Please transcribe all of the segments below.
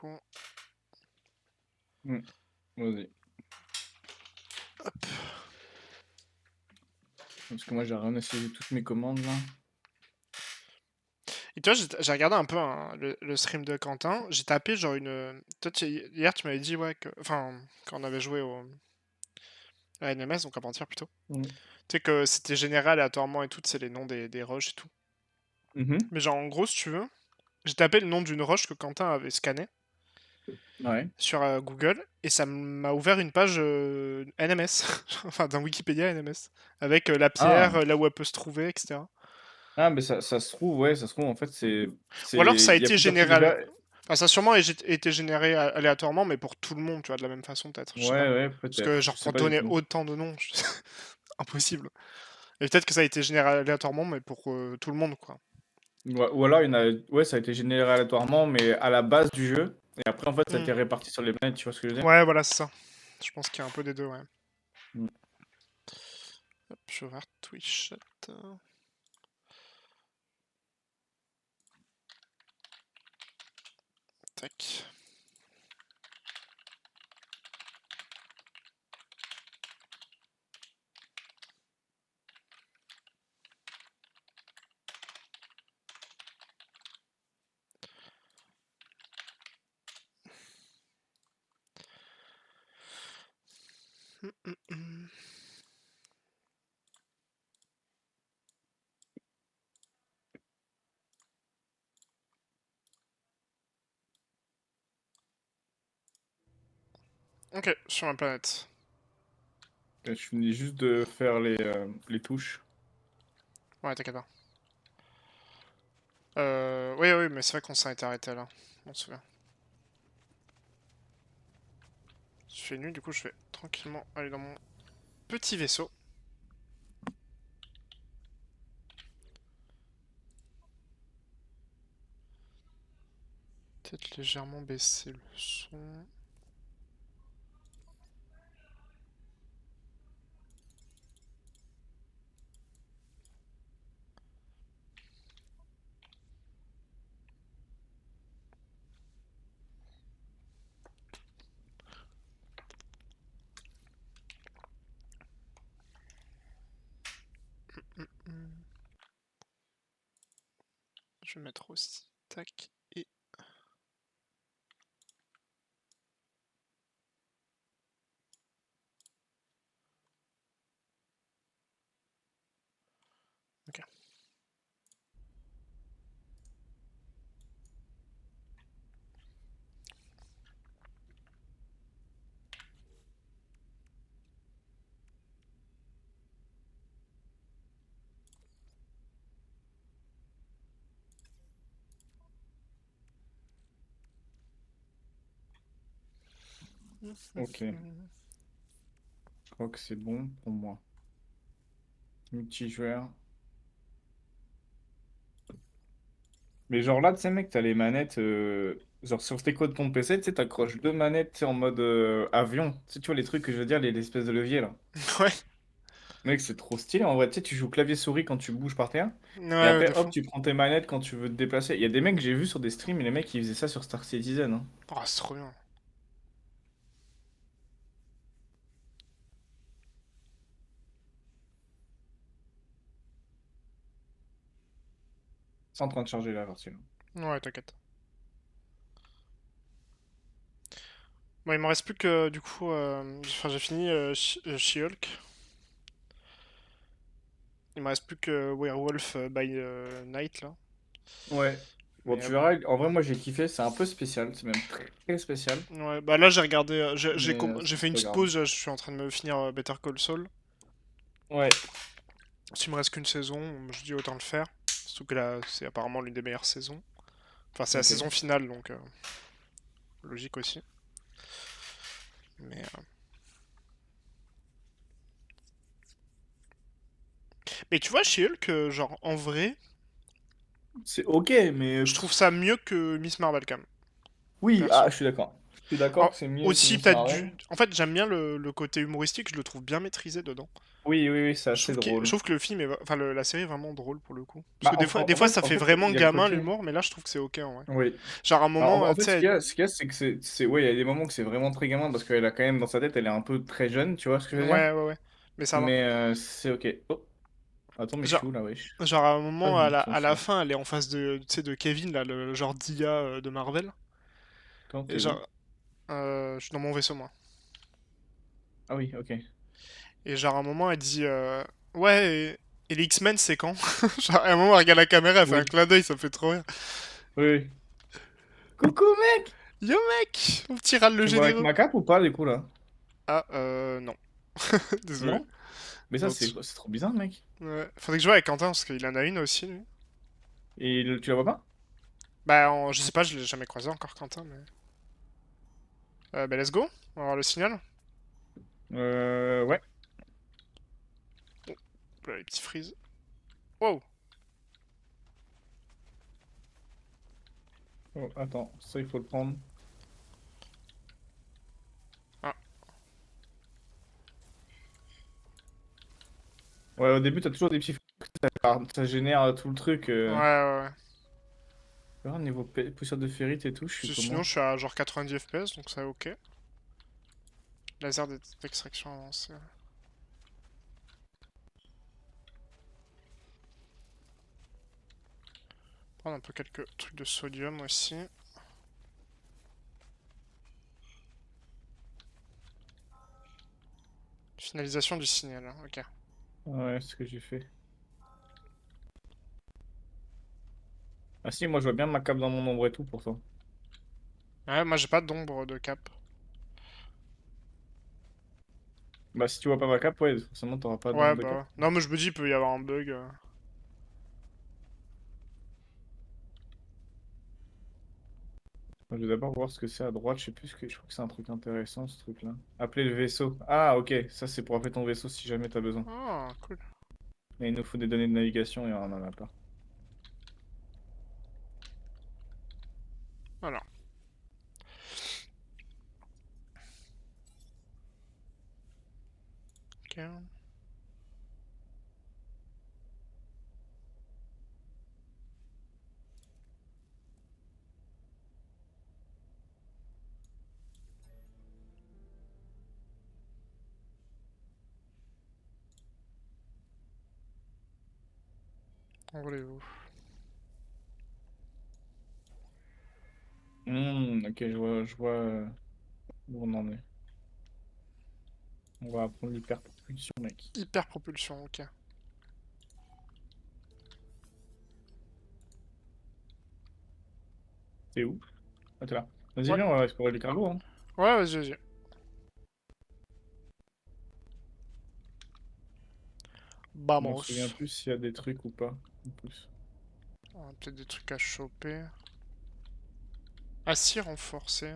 coup. Vas-y. Hop. Parce que moi, j'ai rien essayé toutes mes commandes là. Et tu vois, j'ai regardé un peu le stream de Quentin. J'ai tapé genre une. Toi, hier, tu m'avais dit, ouais, que. Enfin, quand on avait joué à NMS, donc avant-hier plutôt. Mm. Tu sais que c'était généré aléatoirement et tout, c'est les noms des rushs et tout. Mhm. Mais genre, en gros, si tu veux, j'ai tapé le nom d'une rush que Quentin avait scanné Ouais. sur Google et ça m'a ouvert une page NMS, enfin d'un Wikipédia NMS, avec la Ah. pierre, là où elle peut se trouver, etc. Ah, mais ça se trouve, ouais, ça se trouve, en fait, Ou alors ça a il y a été plusieurs trucs général. déjà. Enfin, ça a sûrement été généré aléatoirement, mais pour tout le monde, tu vois, de la même façon, peut-être, je sais pas. Ouais, ouais, Parce que, peut-être. Je genre, sais pour pas du donner tout. autant de noms, impossible. Et peut-être que ça a été généré aléatoirement, mais pour tout le monde, quoi. Ou alors, ouais, ça a été généré aléatoirement, mais à la base du jeu. Et après, en fait, ça a Hmm. été réparti sur les planètes, tu vois ce que je veux dire? Ouais, voilà, c'est ça. Je pense qu'il y a un peu des deux, ouais. Mm. Hop, je vais ouvrir Twitch chat. Tac. Hmm. Ok, sur ma planète. Je finis juste de faire les touches. Ouais, t'inquiète pas. Oui, oui, mais c'est vrai qu'on s'en était arrêté là. On se souvient. Je fais nuit, du coup, je vais tranquillement aller dans mon petit vaisseau. Peut-être légèrement baisser le son. Je vais mettre aussi. Tac. Et. Ok. Ok. Je crois que c'est bon pour moi. Multijoueur. Mais genre là, tu sais, mec, t'as les manettes. Genre sur tes codes de ton PC, tu sais, t'accroches deux manettes tu sais, en mode avion. Tu sais, tu vois les trucs que je veux dire, les espèces de leviers là. Ouais. Mec, c'est trop stylé en vrai. Tu sais, tu joues clavier-souris quand tu bouges par terre. Et Ouais, de après, hop, fou. tu prends tes manettes quand tu veux te déplacer. Il y a des mecs que j'ai vus sur des streams et les mecs, ils faisaient ça sur Star Citizen. Hein. Oh, c'est trop bien. C'est en train de charger la partie là. Ouais, t'inquiète. Bon, il me reste plus que du coup. Enfin, j'ai fini She-Hulk. Il me reste plus que Werewolf by Night là. Ouais. Bon, Mais tu verras, en vrai, moi j'ai kiffé. C'est un peu spécial. C'est même très spécial. ouais, bah là j'ai regardé. Mais J'ai ça fait se une petite regarde. pause. Je suis en train de me finir Better Call Saul. Ouais. S'il me reste qu'une saison, je dis autant le faire. Surtout que là, c'est apparemment l'une des meilleures saisons. Enfin, c'est la Ok. saison finale donc logique aussi. Mais, mais tu vois, She-Hulk, genre en vrai, C'est ok, mais. je trouve ça mieux que Miss Marvel quand même. Oui, Perso. ah, je suis d'accord. suis d'accord Oh, que c'est mieux que aussi ça sert peut-être à rien. du... En fait, j'aime bien le côté humoristique, je le trouve bien maîtrisé dedans. Oui, oui, oui, c'est Je assez trouve je drôle. trouve que le film est... Enfin, la série est vraiment drôle pour le coup. Parce Bah, que des fois, ça en fait fait, vraiment il y a le gamin côté. l'humour, mais là, je trouve que c'est ok en vrai. Oui. Genre, à un Alors, moment, en tu fait, sais... ce qu'il y a, c'est que ouais, il y a des moments que c'est vraiment très gamin parce qu'elle a quand même dans sa tête, elle est un peu très jeune, tu vois ce que je veux dire? Ouais, ouais, ouais. Mais ça va. Mais c'est ok. Oh, attends, mais je suis Genre, où là, wesh? genre à un Ah, moment, je monte à son la son. fin, elle est en face de, tu sais, de Kevin, là, le genre d'IA de Marvel. Attends, Et t'es où? genre, je suis dans mon vaisseau, moi. Ah oui, ok. Et genre, à un moment, elle dit, ouais, et les X-Men, c'est quand? Genre, à un moment, elle regarde la caméra, elle fait un Oui. clin d'œil, ça me fait trop rire. Oui, oui. Coucou, mec! Yo, mec! Mon petit râle le Tu vois avec généreux. ma cape ou pas, du coup, là? Ah, non. Désolé. Non? Mais ça, Non, c'est trop bizarre, mec. ouais. Faudrait que je joue avec Quentin, parce qu'il en a une aussi, lui. Et tu la vois pas? Bah, je sais pas, je l'ai jamais croisé encore, Quentin, mais... bah, let's go. On va voir le signal. Ouais. Voilà, les petits freeze. Wow! Oh, attends, ça, il faut le prendre. Ah, Ouais, au début, t'as toujours des petits. Ça génère tout le truc. ouais, ouais, ouais. Alors, niveau poussière de ferrite et tout, je suis Sinon, comment? je suis à genre 90 FPS, donc ça ok. Laser d'extraction avancé. Prendre un peu quelques trucs de sodium aussi. Finalisation du signal, hein, ok. Ouais, c'est ce que j'ai fait. Ah si, moi je vois bien ma cape dans mon ombre et tout pour toi. Ouais, moi j'ai pas d'ombre de cap. Bah si tu vois pas ma cape, ouais, forcément t'auras pas Ouais, d'ombre de cap. bah. Non, mais je me dis, il peut y avoir un bug. Je vais d'abord voir ce que c'est à droite, je sais plus ce que. Je crois que c'est un truc intéressant ce truc-là. Appeler le vaisseau. Ah ok, ça c'est pour appeler ton vaisseau si jamais t'as besoin. Ah, cool. Mais il nous faut des données de navigation et on en a pas. Voilà. Ok. Envolez-vous. Ok, je vois où on en est. On va apprendre l'hyperpropulsion, mec. Hyper propulsion, ok. T'es où? Ah t'es là. Vas-y Ouais. viens, on va explorer les cargos, hein. Ouais, vas-y, vas-y. Je m'en souviens Vamos. plus s'il y a des trucs ou pas. En plus. On a peut-être des trucs à choper. Acier renforcé.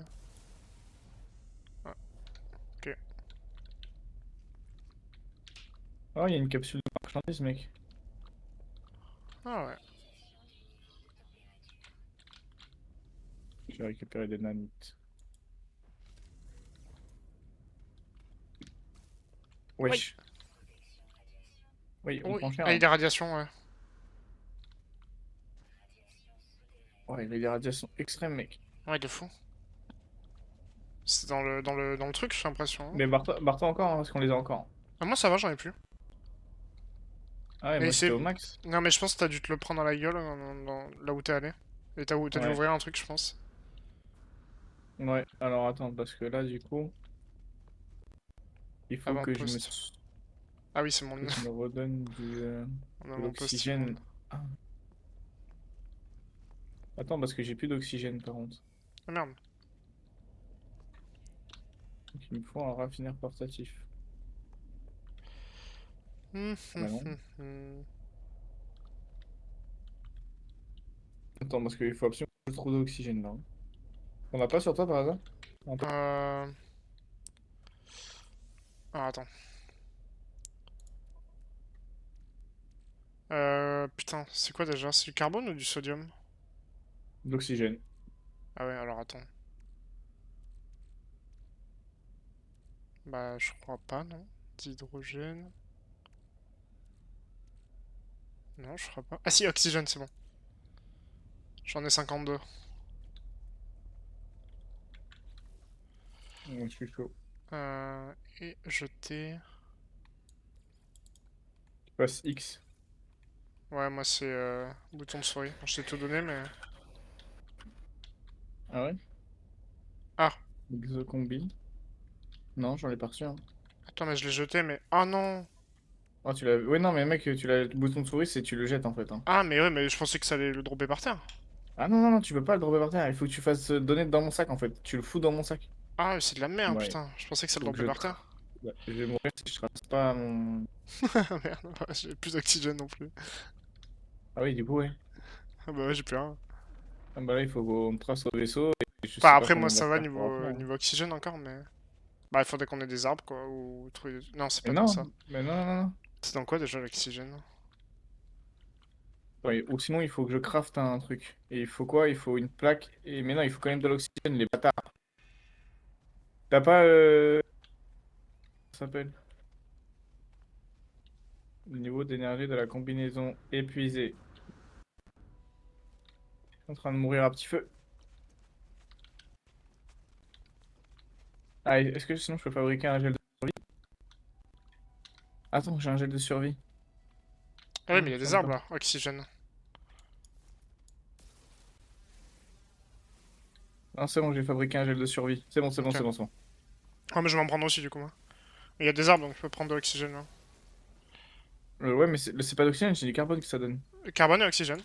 Ah, ok. Oh, il y a une capsule de marchandise, mec. Ah ouais. J'ai récupéré des nanites. Oui. Wesh. Oui, on Oui. prend cher, Ah, il y a hein. des radiations, ouais. Ouais, il y a des radiations extrêmes, mec. Ouais, de fou. C'est dans le truc, j'ai l'impression, hein. Mais barre-toi encore, hein, parce qu'on les a encore. Ah, moi ça va, j'en ai plus. Ah ouais, Mais moi j'étais c'est. au max. Non, mais je pense que t'as dû te le prendre dans la gueule là où t'es allé. Et t'as dû Ouais. ouvrir un truc, je pense. Ouais, alors attends, parce que là, du coup, il faut que je me... Avant-poste. Ah oui, c'est que tu me redonnes mon de avant-poste l'oxygène. immonde. Ah. Attends, parce que j'ai plus d'oxygène, par contre. Ah merde. Donc il me faut un raffineur portatif. Hum, Ah bah hum, non. hum, hum. Attends, parce qu'il faut absolument que je trouve d'oxygène, là, hein. On n'a pas sur toi, par hasard? Un peu. Euh... Ah, attends. Putain, c'est quoi déjà? C'est du carbone ou du sodium? D'oxygène. Ah ouais, alors attends. Bah, je crois pas, non. D'hydrogène. Non, je crois pas. Ah si, oxygène, c'est bon. J'en ai 52. Je suis chaud. Euh, et jeter. Je passe X. Ouais, moi c'est bouton de souris. Je t'ai tout donné, mais. Ah ouais? Ah, Exocombi. Non, j'en ai pas reçu, hein. attends, mais je l'ai jeté, mais. Ah non! Oh, tu l'as. Ouais, non, mais mec, tu l'as. Le bouton de souris, c'est tu le jettes en fait, hein. Ah, mais ouais, mais je pensais que ça allait le dropper par terre. Ah non, non, non, tu peux pas le dropper par terre. Il faut que tu fasses donner dans mon sac en fait. Tu le fous dans mon sac. Ah, c'est de la merde, Ouais. putain. Je pensais que ça le Faut que dropper je. par terre. Ouais, je vais mourir si je ramasse pas mon. Ah merde, ouais, j'ai plus d'oxygène non plus. Ah oui, du coup, ouais. Ah bah ouais, j'ai plus rien. Ah bah là, il faut qu'on trace au vaisseau et je Enfin, sais pas après, comment moi on va ça va faire pour rentrer, hein. niveau oxygène encore, mais. Bah, il faudrait qu'on ait des arbres, quoi. Ou trouver. Non, c'est Mais pas dans non, ça. mais non, non, non. C'est dans quoi déjà l'oxygène? Ouais, ou sinon, il faut que je crafte un truc. Et il faut quoi? Il faut une plaque. Et... Mais non, il faut quand même de l'oxygène, les bâtards. T'as pas. Ça s'appelle? Le niveau d'énergie de la combinaison épuisé. En train de mourir à petit feu. Ah, est-ce que sinon je peux fabriquer un gel de survie? Attends, j'ai un gel de survie. Ah ouais, Ah, mais il y a je viens des de arbres perdre. là, oxygène. Ah, c'est bon, j'ai fabriqué un gel de survie. C'est bon, c'est bon, Ok. c'est bon, c'est bon. Ah, mais je vais m'en prendre aussi du coup, moi. Mais il y a des arbres donc je peux prendre de l'oxygène là. Ouais, mais c'est pas d'oxygène, c'est du carbone que ça donne. Carbone et oxygène.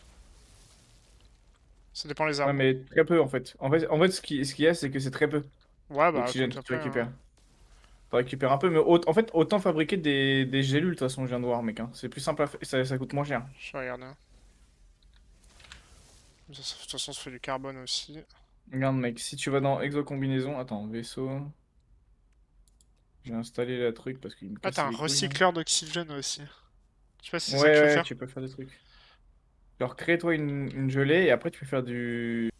Ça dépend les Ouais, arbres. mais très peu en fait. En fait, ce qu'il y a, c'est que c'est très peu Ouais, bah d'oxygène écoute, que tu après, hein. récupères. Tu récupères un peu, mais en fait, autant fabriquer des gélules, de toute façon, je viens de voir, mec, hein. C'est plus simple ça coûte moins cher. Je vais regarder. De toute façon, ça fait du carbone aussi. Regarde, mec, si tu vas dans Exocombinaison, attends, vaisseau. J'ai installé le truc parce qu'il me Ah, t'as casse un les couilles là. recycleur d'oxygène aussi. Je sais pas si Ouais, c'est ça qu'il faut ouais, faire. tu peux faire des trucs. Genre, crée-toi une gelée et après tu peux faire du.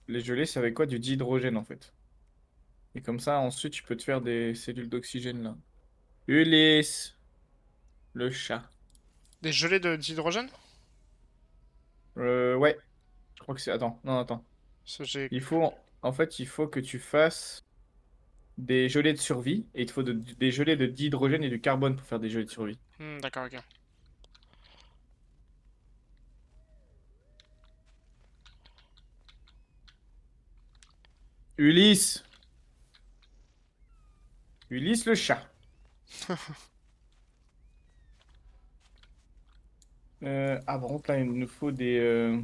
Les gelées, c'est avec quoi? Du dihydrogène en fait. Et comme ça, ensuite, tu peux te faire des cellules d'oxygène là. Ulysse, le chat. Des gelées d'hydrogène? Ouais, je crois que c'est. Attends, non, attends. Parce que j'ai. En fait, il faut que tu fasses des gelées de survie et il te faut des gelées de dihydrogène et du carbone pour faire des gelées de survie. D'accord, ok. Ulysse, Ulysse le chat. Ah, par contre, là, il nous faut des.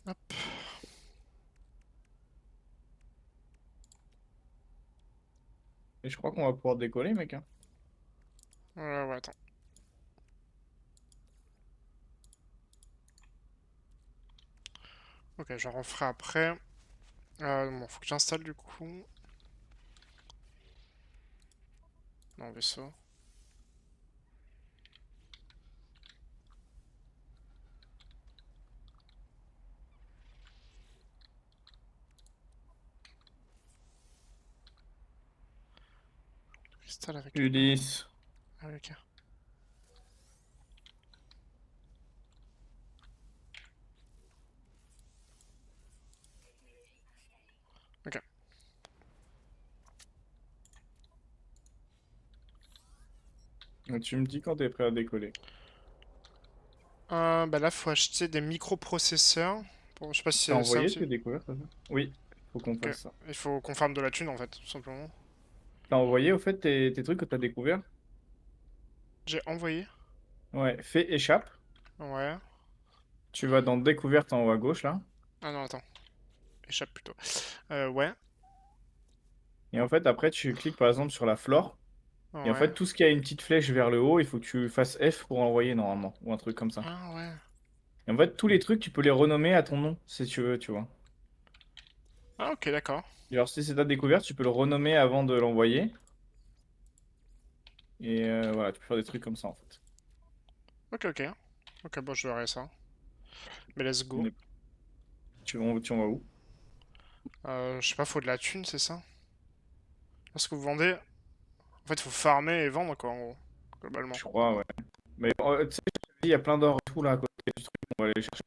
Hop. Et je crois qu'on va pouvoir décoller, mec, hein. Ouais, attends. Ok, j'en referai après. Bon, faut que j'installe du coup. Non, vaisseau. Cristal avec le A. Ulysse. Ah, oui, ok. Ok. Tu me dis quand t'es prêt à décoller. Bah là, faut acheter des microprocesseurs. Bon, je sais pas si T'as c'est ça envoyé aussi. tes découvertes, ça? Oui, faut qu'on Ok. fasse ça. Il faut qu'on farme de la thune en fait, tout simplement. T'as envoyé au fait tes trucs que t'as découverts? J'ai envoyé. Ouais, fais échappe. Ouais. Tu vas dans découverte en haut à gauche là. Ah non, attends. Échappe plutôt. Ouais. Et en fait, après, tu cliques par exemple sur la flore. Et en Ouais. fait, tout ce qui a une petite flèche vers le haut, il faut que tu fasses F pour envoyer normalement. Ou un truc comme ça. Ah ouais. Et en fait, tous les trucs, tu peux les renommer à ton nom si tu veux, tu vois. Ah ok, d'accord. Genre, si c'est ta découverte, tu peux le renommer avant de l'envoyer. Et voilà, tu peux faire des trucs comme ça en fait. Ok, ok. Ok, bon, je verrai ça. Mais let's On go. est- tu en vas où? Je sais pas, faut de la thune, c'est ça? Parce que vous vendez. En fait, faut farmer et vendre, quoi, en gros. Globalement. Je crois, ouais. Mais tu sais, il y a plein d'or et tout là à côté du truc, on va aller les chercher.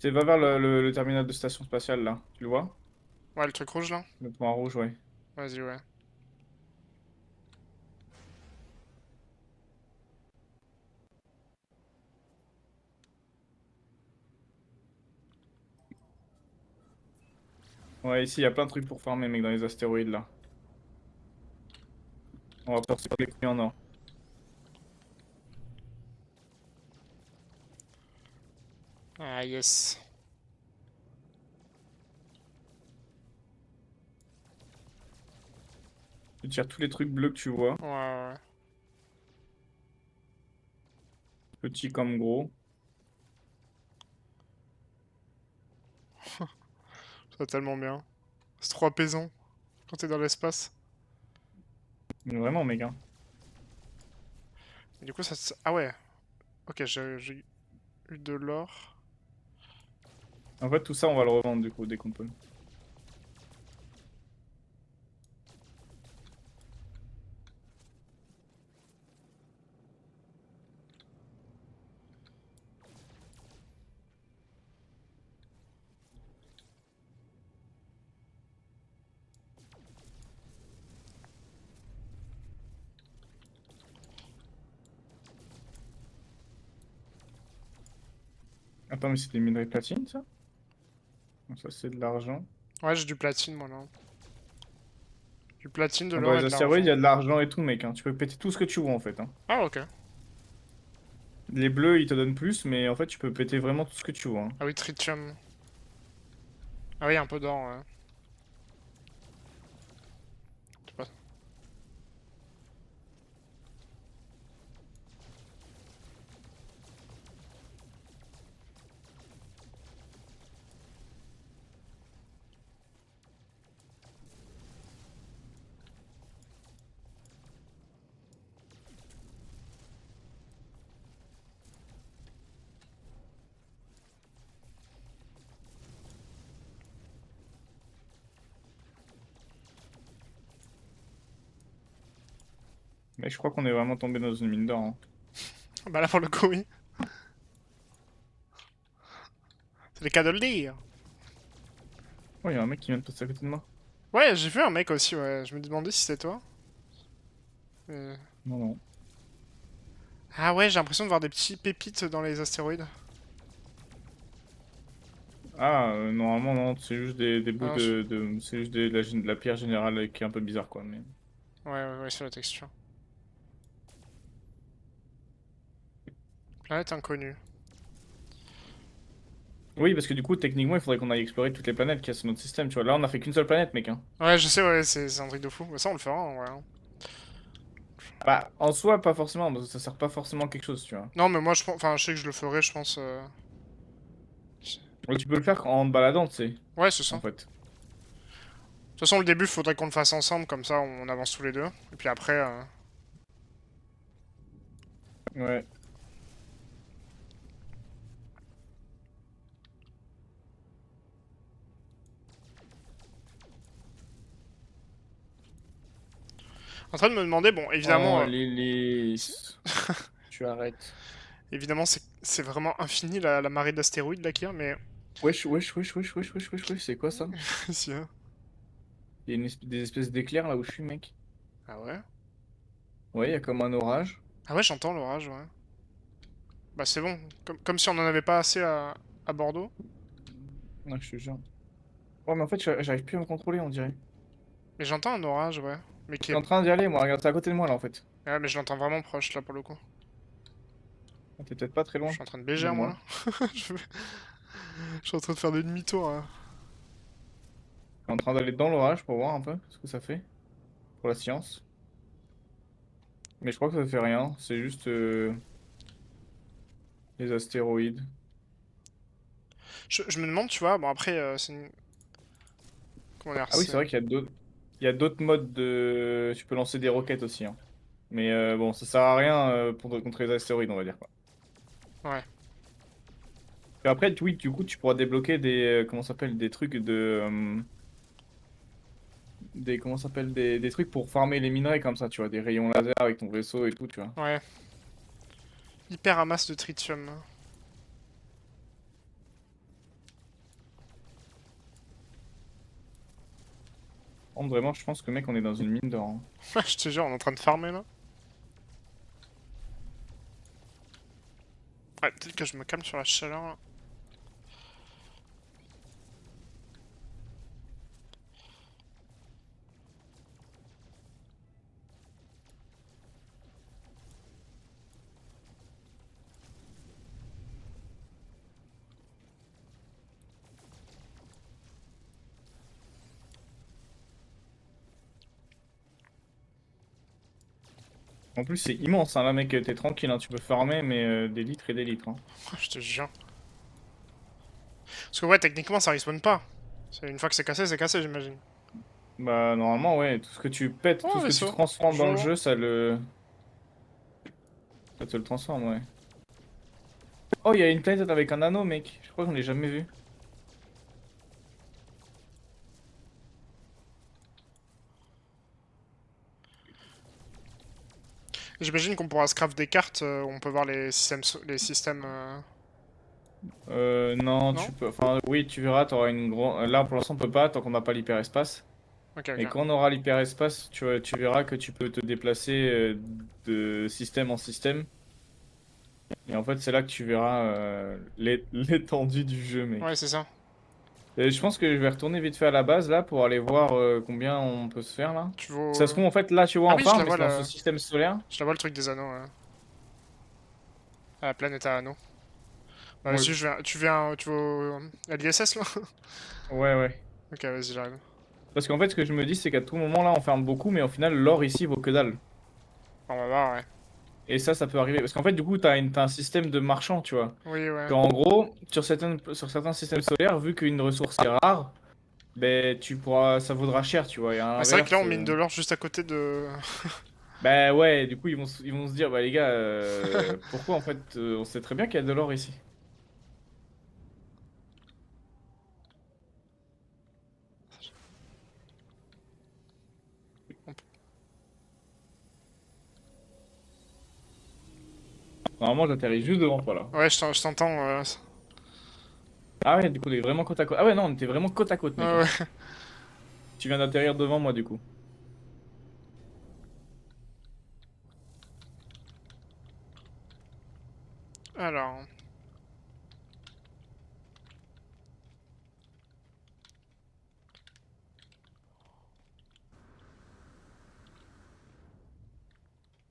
Tu sais, va vers le terminal de station spatiale là, tu le vois? Ouais, le truc rouge là? Le point rouge, ouais. Vas-y, ouais. Ouais, ici, il y a plein de trucs pour farmer, mec, dans les astéroïdes là. On va pouvoir se faire les couilles en or. Ah, yes. Tu tires tous les trucs bleus que tu vois, Ouais, ouais. petits comme gros. C'est tellement bien. C'est trop apaisant quand t'es dans l'espace. Mais vraiment, mec, hein. Et du coup, ça. Ah ouais. Ok, j'ai eu de l'or. En fait, tout ça, on va le revendre du coup, dès qu'on peut. Attends, mais c'est des minerais de platine, ça? Non, ça, c'est de l'argent. Ouais, j'ai du platine, moi, là. Du platine, de Dans l'or les et de astéroïdes, il y l'argent. a de l'argent et tout, mec, hein. Tu peux péter tout ce que tu veux, en fait, hein. Ah, ok. Les bleus, ils te donnent plus, mais en fait, tu peux péter vraiment tout ce que tu veux, hein. Ah oui, tritium. Ah oui, un peu d'or, ouais. Je sais pas. Mais je crois qu'on est vraiment tombé dans une mine d'or, hein. Bah là, pour le coup, oui. C'est le cas de le dire. Oh, il y a un mec qui vient de passer à côté de moi. Ouais, j'ai vu un mec aussi, ouais. Je me demandais si c'était toi. Euh, Non, non. Ah ouais, j'ai l'impression de voir des petits pépites dans les astéroïdes. Ah, normalement, non, c'est juste des bouts Ah, c'est juste de la pierre générale qui est un peu bizarre, quoi. Mais... ouais, ouais, ouais, c'est la texture. Planète inconnue. Oui, parce que du coup, techniquement, il faudrait qu'on aille explorer toutes les planètes qu'il y a sur notre système, tu vois. Là, on a fait qu'une seule planète, mec, hein. Ouais, je sais, ouais, c'est un truc de fou. Bah, ça, on le fera, ouais, hein. Bah, en soi, pas forcément, parce que ça sert pas forcément à quelque chose, tu vois. Non, mais moi, enfin, je sais que je le ferai, je pense. Ouais, tu peux le faire en te baladant, tu sais, Ouais, c'est ça. en De fait. toute façon, le début, faudrait qu'on le fasse ensemble, comme ça, on avance tous les deux. Et puis après, Ouais. en train de me demander, bon, Oh, évidemment, Lilith. Tu arrêtes. évidemment, c'est vraiment infini la marée d'astéroïdes là qu'il y a, mais Wesh, wesh, wesh, wesh, wesh, wesh, wesh, wesh, c'est quoi ça? si, hein. Il y a des espèces d'éclairs là où je suis, mec. Ah ouais? Ouais, il y a comme un orage. Ah ouais, j'entends l'orage, ouais. Bah c'est bon, comme si on en avait pas assez à Bordeaux. Ouais, je te jure. Ouais, mais en fait, j'arrive plus à me contrôler, on dirait. Mais j'entends un orage, ouais. Mais Je qui suis est. en train d'y aller, moi, regarde, c'est à côté de moi là, en fait. Ouais, mais je l'entends vraiment proche là pour le coup. Ah, t'es peut-être pas très Je loin suis en train de de bégère moi moi. là. je... je suis en train de faire des demi-tours là. Je suis en train d'aller dans l'orage pour voir un peu ce que ça fait pour la science. Mais je crois que ça fait rien, c'est juste les astéroïdes. Je me demande, tu vois, bon après, c'est une. Comment dire, Ah oui, c'est c'est. vrai il y a d'autres modes de... Tu peux lancer des roquettes aussi, hein. Mais bon, ça sert à rien contre les astéroïdes, on va dire, quoi. Ouais. Et après, oui, du coup, tu pourras débloquer des, comment ça s'appelle, des trucs de, comment ça s'appelle, des trucs pour farmer les minerais comme ça, tu vois, des rayons laser avec ton vaisseau et tout, tu vois. Ouais. Hyper ramasse de tritium. Vraiment, je pense que mec, on est dans une mine d'or, hein. Je te jure, on est en train de farmer là. Ouais, peut-être que je me calme sur la chaleur là. En plus, c'est immense, hein, là, mec, t'es tranquille, hein, tu peux farmer, mais des litres et des litres, hein. Je te jure. Parce que ouais, techniquement ça respawn pas. Une fois que c'est cassé, j'imagine. Bah, normalement, ouais, tout ce que tu pètes, Oh, tout un ce que tu vaisseau. transformes dans le Bonjour. jeu, ça te le transforme, ouais. Oh, il y a une planète avec un anneau, mec. Je crois qu'on l'ai jamais vu. J'imagine qu'on pourra scrap des cartes où on peut voir les systèmes. Non, Non. tu peux. Enfin, oui, tu verras, t'auras une grande. Là, pour l'instant, on peut pas, tant qu'on n'a pas l'hyperespace. Ok, Mais ok. quand on aura l'hyperespace, tu verras que tu peux te déplacer de système en système. Et en fait, c'est là que tu verras l'étendue du jeu, Ouais, mec. c'est ça. Et je pense que je vais retourner vite fait à la base, là, pour aller voir combien on peut se faire, là. Tu vaux. Ça se trouve, en fait, là, tu vois, Ah on oui, je la farm, mais vois c'est dans ce le. système solaire. Je la vois le truc des anneaux. À la planète à anneaux. Bah Ouais, vas-y, tu vas à l'ISS là. ouais, ouais. Ok, vas-y, j'arrive. Parce qu'en fait, ce que je me dis, c'est qu'à tout moment, là, on ferme beaucoup, mais au final, l'or ici vaut que dalle. On va voir, ouais. Et ça peut arriver. Parce qu'en fait, du coup, t'as un système de marchand, tu vois. Oui, ouais. En gros, sur certains systèmes solaires, vu qu'une ressource est rare, ben, ça vaudra cher, tu vois. Et à Bah, c'est vrai que là, l'inverse, on mine de l'or juste à côté de. ben ouais, du coup, ils vont se dire, bah les gars, pourquoi en fait, on sait très bien qu'il y a de l'or ici. Normalement, j'atterris juste devant toi, là. Ouais, je t'entends. Ah ouais, du coup, on est vraiment côte à côte. Ah ouais, non, on était vraiment côte à côte, mec, Ouais, hein. ouais. Tu viens d'atterrir devant moi, du coup. Alors.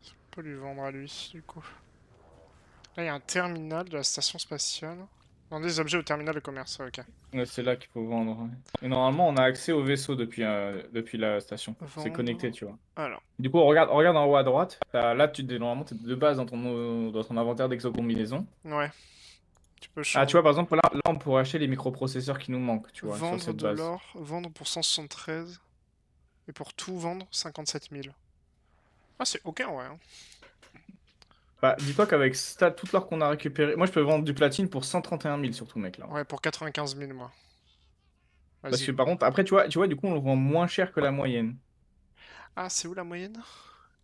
On peut lui vendre à lui, du coup. Là, il y a un terminal de la station spatiale. Vendre des objets au terminal de commerce, ok. Ouais, c'est là qu'il faut vendre, ouais. Et normalement, on a accès au vaisseau depuis la station. C'est connecté, Vendre. tu vois. Alors. Du coup, regarde en haut à droite. Là, normalement, t'es de base dans ton inventaire d'exocombinaison. Ouais. Tu peux Ah, tu changer. vois, par exemple, là, on pourrait acheter les microprocesseurs qui nous manquent, tu vois, sur Vendre cette de base. l'or. Vendre pour 173. Et pour tout vendre, 57 000. Ah, c'est ok, ouais, hein. Bah, dis-toi qu'avec toute l'or qu'on a récupéré, moi, je peux vendre du platine pour 131 000 surtout, mec, là. Ouais, pour 95 000, moi. Parce Vas-y. que par contre, après, tu vois, du coup, on le vend moins cher que la moyenne. Ah, c'est où la moyenne?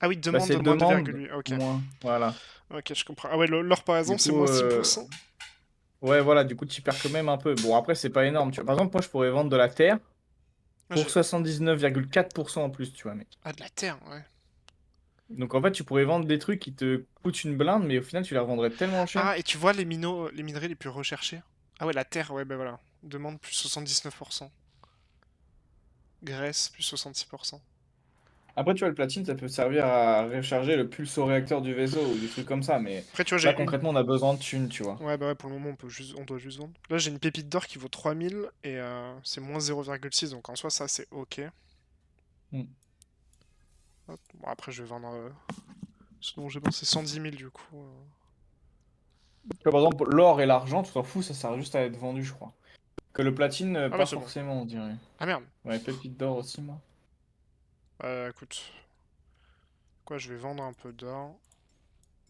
Ah oui, Bah, demande c'est moins demande 2,8. Ok. moins. Voilà. Ok, je comprends. Ah ouais, l'or par Du exemple, c'est coup, moins 6%. ouais, voilà, du coup, tu perds quand même un peu. Bon, après, c'est pas énorme, tu vois. Par exemple, moi, je pourrais vendre de la terre Ah, pour 79,4% en plus, tu vois, mec. ah, de la terre, ouais. Donc, en fait, tu pourrais vendre des trucs qui te coûtent une blinde, mais au final, tu les revendrais tellement cher. Ah, et tu vois les minerais les plus recherchés? Ah ouais, la terre, ouais, bah voilà. Demande plus 79%. Graisse plus 66%. Après, tu vois, le platine, ça peut servir à recharger le pulso-réacteur du vaisseau ou des trucs comme ça, mais Après, tu vois, là, j'ai une. concrètement, on a besoin de thunes, tu vois. Ouais, bah ouais, pour le moment, on doit juste vendre. Là, j'ai une pépite d'or qui vaut 3000 et c'est moins 0,6, donc en soi, ça, c'est ok. Hmm. Hop. Bon, après, je vais vendre ce dont j'ai pensé 110 000 du coup. Tu vois, par exemple, l'or et l'argent, tu t'en fous, ça sert juste à être vendu, je crois. Que le platine, Ah bah pas c'est bon. forcément, on dirait. Ah merde. Ouais, pépite d'or aussi, moi. Écoute, quoi, je vais vendre un peu d'or.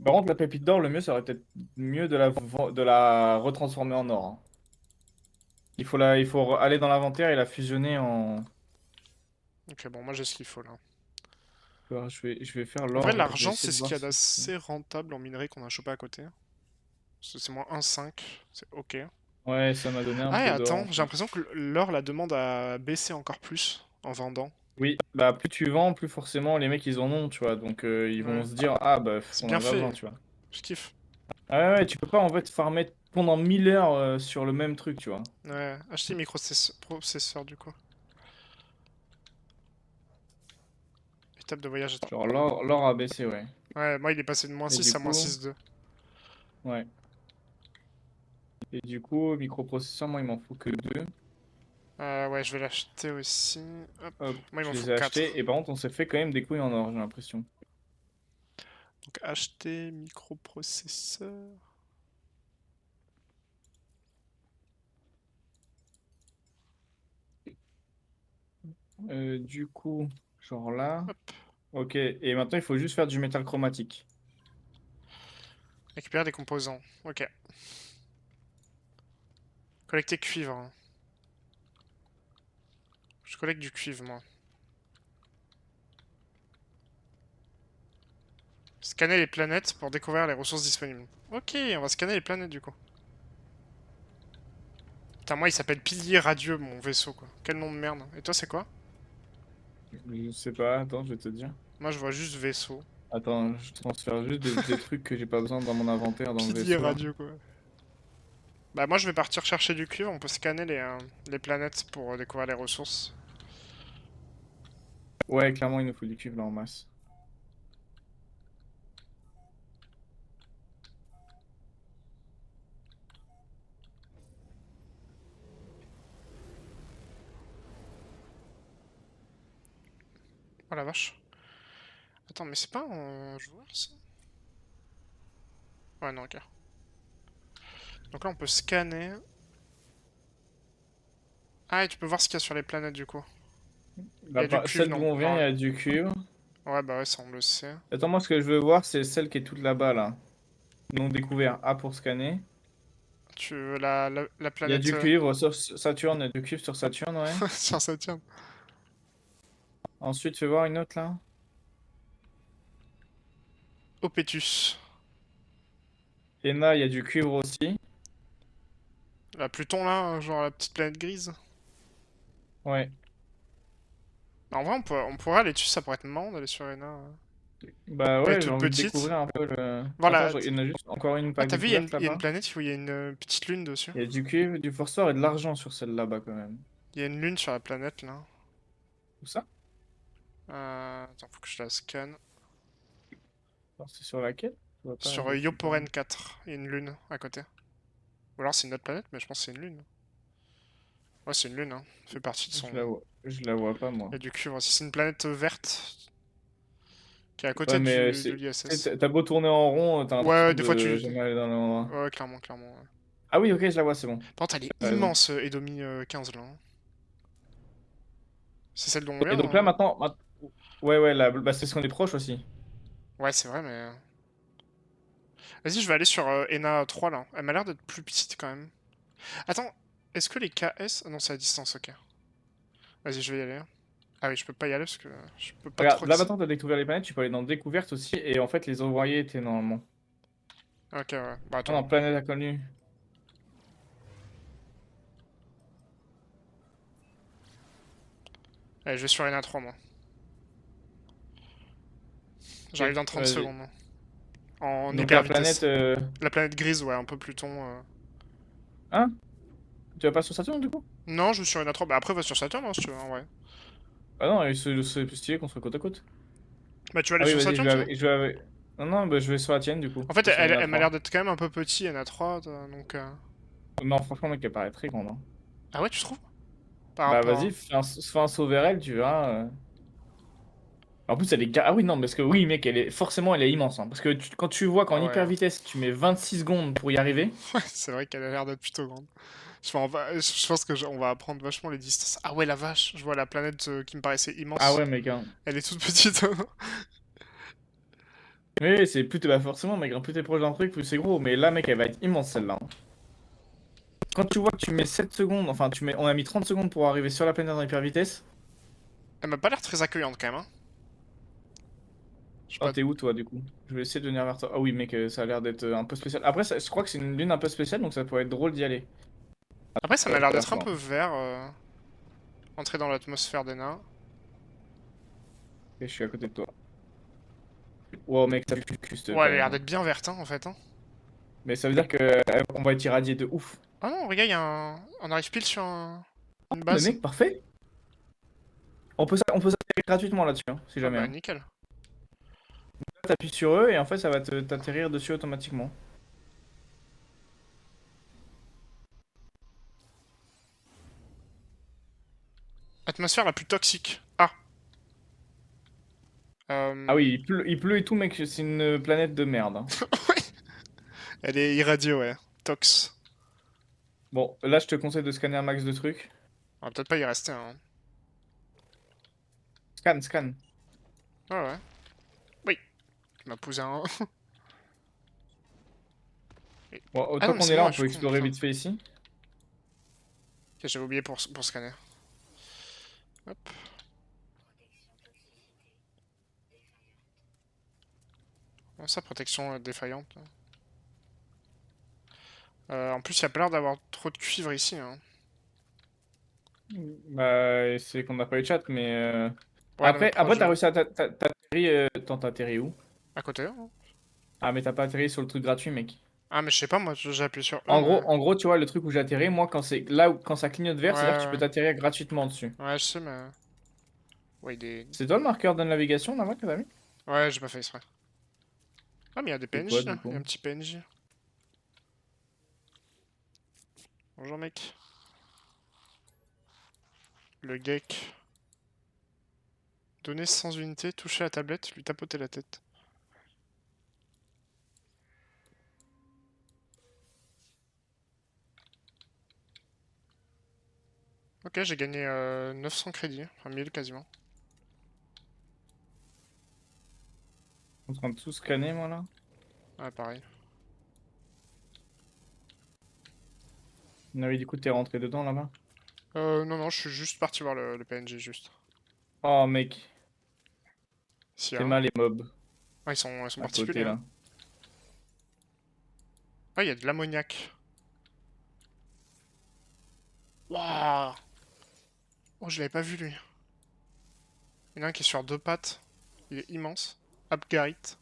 Par contre, la pépite d'or, le mieux, ça aurait peut-être mieux de la retransformer en or, hein. Il faut aller dans l'inventaire et la fusionner en. Ok, bon, moi j'ai ce qu'il faut là. Alors, je vais faire En vrai, l'or. Je vais l'argent, essayer c'est de ce qu'il voir y a si. d'assez rentable en minerai qu'on a chopé à côté. Parce que c'est moins 1,5, c'est ok. Ouais, ça m'a donné un Ah, et peu d'or en attends, j'ai fait. l'impression que l'or, la demande a baissé encore plus en vendant. Oui, bah plus tu vends, plus forcément les mecs ils en ont, tu vois. Donc ils vont Ouais, se dire, ah bah c'est on bien en a besoin, fait, tu vois. je kiffe. Ah ouais, ouais, tu peux pas en fait farmer pendant 1000 heures sur le même truc, tu vois. Ouais, acheter microprocesseur du coup. Étape de voyage, attends. Genre l'or a baissé, ouais. Ouais, moi il est passé de moins Et 6 du à moins coup, 6,2. ouais. Et du coup, microprocesseur, moi il m'en faut que deux. Ouais, je vais l'acheter aussi. Hop, Hop, moi il je m'en faut les ai 4. achetés. Et par contre, on s'est fait quand même des couilles en or, j'ai l'impression. Donc acheter microprocesseur. Du coup, genre là. Hop, Ok, et maintenant il faut juste faire du métal chromatique. récupérer des composants. Ok. Collecter cuivre, hein. Je collecte du cuivre moi. Scanner les planètes pour découvrir les ressources disponibles. Ok, on va scanner les planètes du coup. Putain, moi il s'appelle Pilier Radieux mon vaisseau quoi. Quel nom de merde. Et toi c'est quoi? Je sais pas, attends, je vais te dire. Moi je vois juste vaisseau. Attends, je transfère juste des trucs que j'ai pas besoin dans mon inventaire dans le Pilier vaisseau là. Radieux quoi. Bah moi je vais partir chercher du cuivre, on peut scanner les planètes pour découvrir les ressources. Ouais, clairement, il nous faut du cuivre là en masse. Oh la vache. Attends, mais c'est pas en joueur ça? Ouais, non, ok. Donc là on peut scanner. Ah, et tu peux voir ce qu'il y a sur les planètes du coup. Il y a du cuivre Celle d'où on vient, il y dans. a du cuivre. Ouais, bah ouais, ça on le sait. Attends, moi, ce que je veux voir, c'est celle qui est toute là-bas là. Non découvert. A pour scanner. Tu veux la Il y a planète du cuivre sur Saturne, il y a du cuivre sur Saturne, ouais. sur Saturne. Ensuite, fais voir une autre là. Opétus. Ena, il y a du cuivre aussi. La Pluton là, genre la petite planète grise. Ouais. En vrai, on pourrait aller dessus, ça pourrait être marrant d'aller sur Ena. Bah Elle est ouais, j'ai toute envie de petite. découvrir un peu le. Attends, Voilà. il y en a juste encore une Ah, pas t'as vu, découverte il y a une là-bas. planète où il y a une petite lune dessus. Il y a du cuivre, du phosphore et de l'argent sur celle là-bas quand même. Il y a une lune sur la planète là. Où ça? Attends, faut que je la scanne. Alors, c'est sur laquelle? Je vois pas Sur de qui parle. Yoporen 4, il y a une lune à côté. Ou alors c'est une autre planète, mais je pense que c'est une lune. Ouais, c'est une lune, hein. Ça fait partie de son. Je la vois pas Il y moi. a du cuivre aussi. C'est une planète verte qui est à côté Ouais, mais de c'est. Tu l'ISS. sais, t'as beau tourner en rond, t'as Ouais, l'impression des fois de tu. jamais aller dans le même endroit. Ouais, clairement, clairement. Ouais. Ah oui, ok, je la vois, c'est bon. Par contre, elle est T'as raison. immense, Edomi 15 là, hein. C'est celle dont on Et vient, donc là hein. maintenant. Ouais, ouais, bah, c'est ce qu'on est proche aussi. Ouais, c'est vrai, mais. Vas-y, je vais aller sur Ena 3 là. Elle m'a l'air d'être plus petite quand même. Attends, est-ce que les KS. Ah non, c'est à distance, ok. Vas-y, je vais y aller, hein. Ah oui, je peux pas y aller parce que je peux pas Regarde, trop là accéder. maintenant t'as découvert les planètes, tu peux aller dans découverte aussi, et en fait les envoyer étaient normalement. Ok, ouais. Bah Ah non, attends. planète inconnue. Allez, je vais sur Ena 3 moi. J'arrive Ok, dans 30 vas-y. secondes, hein. En Donc hyper la planète. vitesse. La planète grise, ouais, un peu Pluton. Hein? Tu vas pas sur Saturne du coup? Non, je suis sur Ena 3. Bah après, va sur Saturne, hein, si tu veux, en vrai. Ah non, c'est plus stylé qu'on soit côte à côte. Bah tu vas aller Ah oui, sur vas-y, Saturne, tu veux? Non, non, bah, je vais sur la tienne du coup. En fait, Je vais sur Luna elle m'a 3. l'air d'être quand même un peu petit, Ena 3, donc. Non, franchement, mec, elle paraît très grande, hein. Ah ouais, tu trouves? Par Bah rapport vas-y, à. fais un saut vers elle, tu verras. En plus, elle est. Ah oui, non, parce que oui, mec, forcément, elle est immense, hein. Parce que quand tu vois qu'en Ah ouais. hyper vitesse, tu mets 26 secondes pour y arriver. Ouais, c'est vrai qu'elle a l'air d'être plutôt grande. Je pense que on va apprendre vachement les distances. Ah ouais, la vache, je vois la planète qui me paraissait Ah immense. ouais, mec, hein. Elle est toute petite. Oui, c'est plus bah forcément, mec, plus t'es proche d'un truc, plus c'est gros. Mais là, mec, elle va être immense celle-là, hein. Quand tu vois que tu mets 7 secondes, enfin, on a mis 30 secondes pour arriver sur la planète en hyper vitesse. Elle m'a pas l'air très accueillante quand même, hein. Je sais Oh, pas. t'es où toi du coup? Je vais essayer de venir vers toi. Ah oui, mec, ça a l'air d'être un peu spécial. Après, je crois que c'est une lune un peu spéciale, donc ça pourrait être drôle d'y aller. Après, ça m'a l'air Vers d'être un toi. peu vert, entrer dans l'atmosphère des nains. Et je suis à côté de toi. Wow, mec, ça pue juste Ouais, quand elle a même, l'air hein. d'être bien verte, hein, en fait, hein. Mais ça veut dire que on va être irradié de ouf. Ah non, regarde, on arrive pile sur une Mais base. mec, parfait. On peut s'atterrir gratuitement là-dessus, hein, si Ah jamais, bah, hein. nickel. T'appuies sur eux et en fait, ça va t'atterrir dessus automatiquement. Atmosphère la plus toxique. Ah. Ah Euh... oui, il pleut et tout, mec, c'est une planète de merde, hein. ouais. Elle est irradiée, ouais. Tox. Bon, là, je te conseille de scanner un max de trucs. On va peut-être pas y rester, hein. Scan, scan. Ouais, ouais. Oui. Tu m'as posé un... Bon, Ah autant non, mais qu'on c'est est là, moi, on je suis peut con, explorer putain. vite fait ici. Ok, j'avais oublié pour scanner. Hop. Bon, ça, protection défaillante. En plus, il y a pas l'air d'avoir trop de cuivre ici, hein. Bah, c'est qu'on n'a pas eu de chat, mais Ouais, non, mais proche t'as de... réussi à t'atterrir. T'as atterri où? À côté, hein. Ah, mais t'as pas atterri sur le truc gratuit, mec. Ah, mais je sais pas, moi, j'ai appuyé sur E, mais... En gros, tu vois, le truc où j'ai atterri, moi, quand c'est là où quand ça clignote Ouais, vert, c'est-à-dire que tu peux ouais. t'atterrir gratuitement dessus. Ouais, je sais, mais... Ouais, il est... C'est toi le marqueur de navigation là-bas que t'as mis? Ouais, j'ai pas fait exprès. Ah, mais il y a des C'est quoi, PNJ, du là. Il y a coup? un petit PNJ. Bonjour, mec. Le geek. Donner sans unité, toucher la tablette, lui tapoter la tête. Ok, j'ai gagné 900 crédits. Enfin, 1000 quasiment. Je suis en train de tout scanner, moi, là. Ouais, pareil. Ah oui, du coup, t'es rentré dedans, là-bas. Non, non, je suis juste parti voir le PNJ, juste. Oh, mec, S'il y c'est a un. mal les mobs Ah, ils sont à particuliers, côté, hein. là. Ah, il y a de l'ammoniac. Waouh! Oh, je l'avais pas vu, lui. Il y en a un qui est sur deux pattes. Il est immense. Apgarit.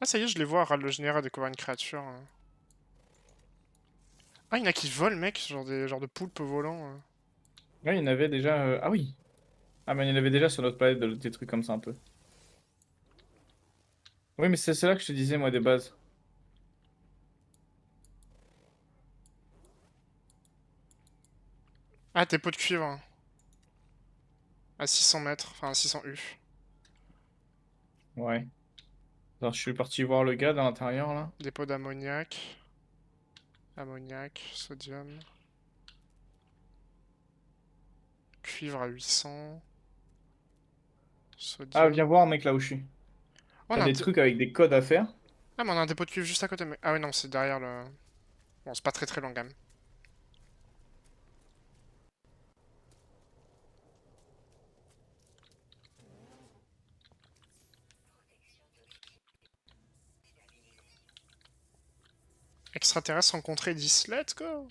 Ah, ça y est, je les vois. Ral le général découvrir une créature. Ah, il y en a qui volent, mec. Genre de poulpes volants. Ouais, il y en avait déjà. Ah oui! Ah, mais il y en avait déjà sur notre planète des trucs comme ça, un peu. Oui, mais c'est là que je te disais, moi, des bases. Ah, tes pots de cuivre, hein. À 600 mètres. Enfin, à 600 U. Ouais. Alors, je suis parti voir le gars dans l'intérieur, là. Dépôt d'ammoniac. Ammoniac, sodium. Cuivre à 800. Ah, viens Sodium. voir, mec, là où je suis. Oh, on T'as a un des trucs avec des codes à faire. Ah, mais on a un dépôt de cuivre juste à côté. Mais... Ah, ouais, non, c'est derrière le. Bon, c'est pas très très long, quand même. Extraterrestre rencontré 10. Let's go!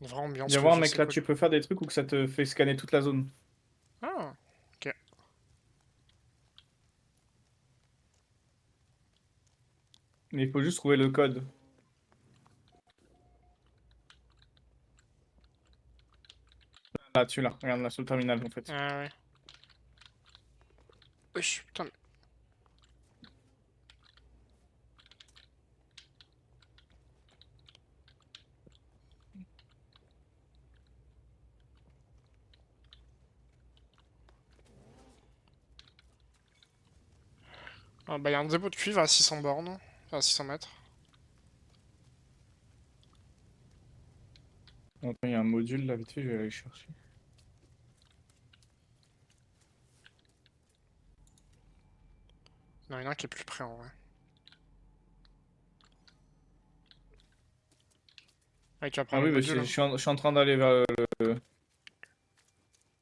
Une vraie ambiance Viens que voir, je mec, sais là, quoi. tu peux faire des trucs où que ça te fait scanner toute la zone. Ah, ok. Mais il faut juste trouver le code. Là, tu là. Regarde, là, sur le terminal, en fait. Ah, ouais. Wesh, putain, mais... Ah, bah, il y a un dépôt de cuivre à 600 bornes. Enfin, à 600 mètres. Attends, il y a un module là, vite fait, je vais aller chercher. Non, il y en a un qui est plus près en vrai. Ah, tu vas Ah prendre le oui, bah, module, hein. je suis en train d'aller vers le.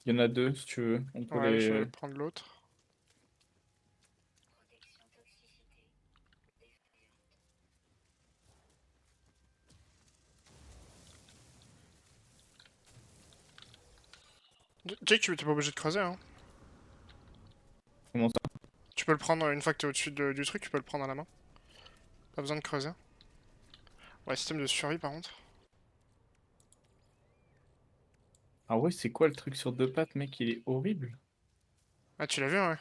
Il y en a deux, si tu veux. On peut Ouais, je vais les. prendre l'autre. Jake, tu t'es pas obligé de creuser, hein. Comment ça? Tu peux le prendre une fois que t'es au-dessus du truc, tu peux le prendre à la main. Pas besoin de creuser. Ouais, système de survie par contre. Ah ouais, c'est quoi le truc sur deux pattes, mec? Il est horrible. Ah, tu l'as vu, ouais.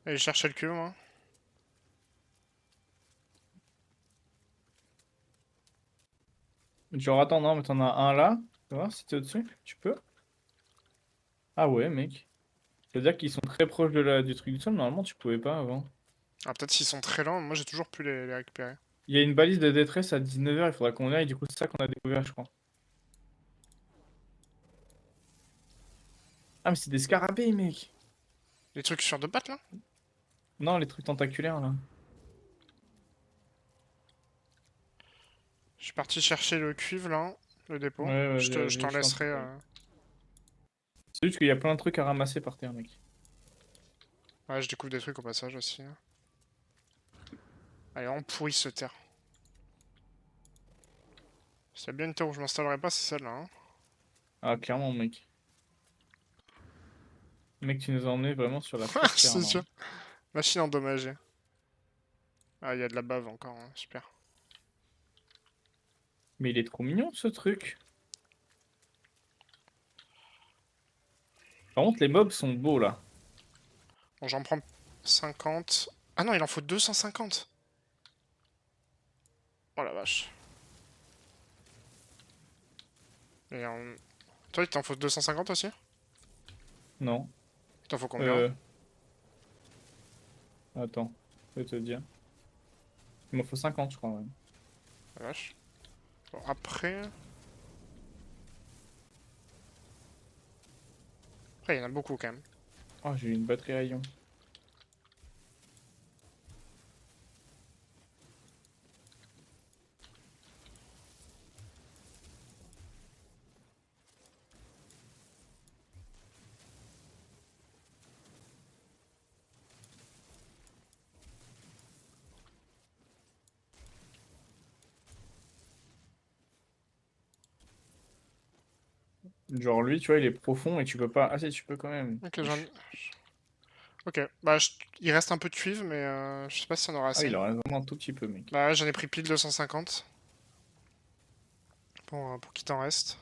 Allez, chercher le cube, moi. Genre, attends, non, mais t'en as un là. Tu vas voir si t'es au-dessus? Tu peux? Ah ouais, mec. C'est-à-dire qu'ils sont très proches du truc du sol. Normalement, tu pouvais pas avant. Ah, peut-être s'ils sont très lents, moi j'ai toujours pu les récupérer. Il y a une balise de détresse à 19h, il faudra qu'on y aille. Du coup, c'est ça qu'on a découvert, je crois. Ah, mais c'est des scarabées, mec. Les trucs sur deux pattes là? Non, les trucs tentaculaires là. Je suis parti chercher le cuivre là, le dépôt. Ouais, Je vas-y, je vas-y, t'en je suis en train laisserai. de. C'est juste qu'il y a plein de trucs à ramasser par terre, mec. Ouais, je découvre des trucs au passage aussi. Allez, on pourrit ce terre. S'il y a bien une terre où je m'installerai pas, c'est celle-là, hein. Ah, clairement, mec. Mec, tu nous as emmené vraiment sur la pire terre C'est là. sûr. Machine endommagée. Ah, il y a de la bave encore, hein. Super. Mais il est trop mignon ce truc. Par contre, les mobs sont beaux là. Bon, j'en prends 50. Ah non, il en faut 250. Oh la vache. Et toi, il t'en faut 250 aussi? Non. Il t'en faut combien? Euh. Attends, je vais te dire. Il m'en faut 50, je crois, ouais. La vache. Bon, après. Après, il y en a beaucoup quand même. Oh, j'ai eu une batterie à ion. Genre, lui, tu vois, il est profond et tu peux pas. Ah, si, tu peux quand même. Ok, Ok, bah il reste un peu de cuivre, mais je sais pas si on aura Ah, assez. il en reste vraiment un tout petit peu, mec. Bah ouais, j'en ai pris pile 250 pour qu'il t'en reste.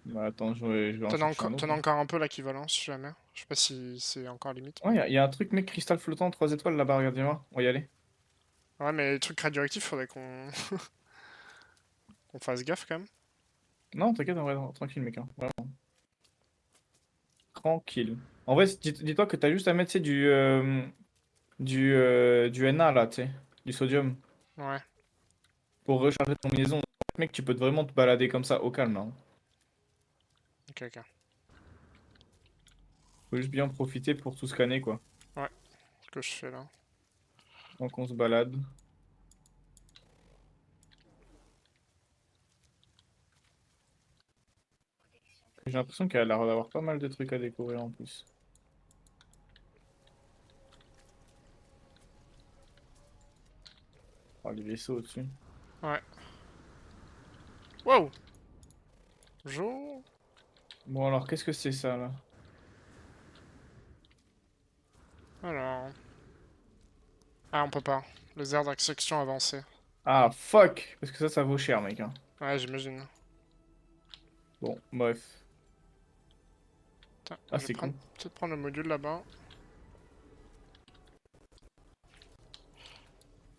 Bah, attends, je vais en chercher un autre, T'en as hein. encore un peu là qui vole, hein, si jamais. Je sais pas si c'est encore limite, Ouais, mais. il y a un truc, mec, cristal flottant, 3 étoiles là-bas, regarde-moi. On va y aller. Ouais, mais les trucs radioactifs, faudrait qu'on qu'on fasse gaffe quand même. Non, t'inquiète, en vrai, non, tranquille, mec, hein. Vraiment. Tranquille. En vrai, dis-toi que t'as juste à mettre, tu sais, du Na là, tu sais, du sodium, Ouais, pour recharger ton maison. Mec, tu peux vraiment te balader comme ça au calme, hein. ok, ok. Faut juste bien profiter pour tout scanner, quoi. Ouais, ce que je fais là. Donc on se balade. J'ai l'impression qu'elle a l'air d'avoir pas mal de trucs à découvrir en plus. Oh, les vaisseaux au-dessus. Ouais. Wow! Bonjour! Bon alors, qu'est-ce que c'est ça, là? Alors. Ah, on peut pas. Les aires d'extraction avancées. Ah, fuck! Parce que ça vaut cher, mec, hein. Ouais, j'imagine. Bon, bref. Tiens, Ah, je vais c'est con. peut-être prendre le module là-bas.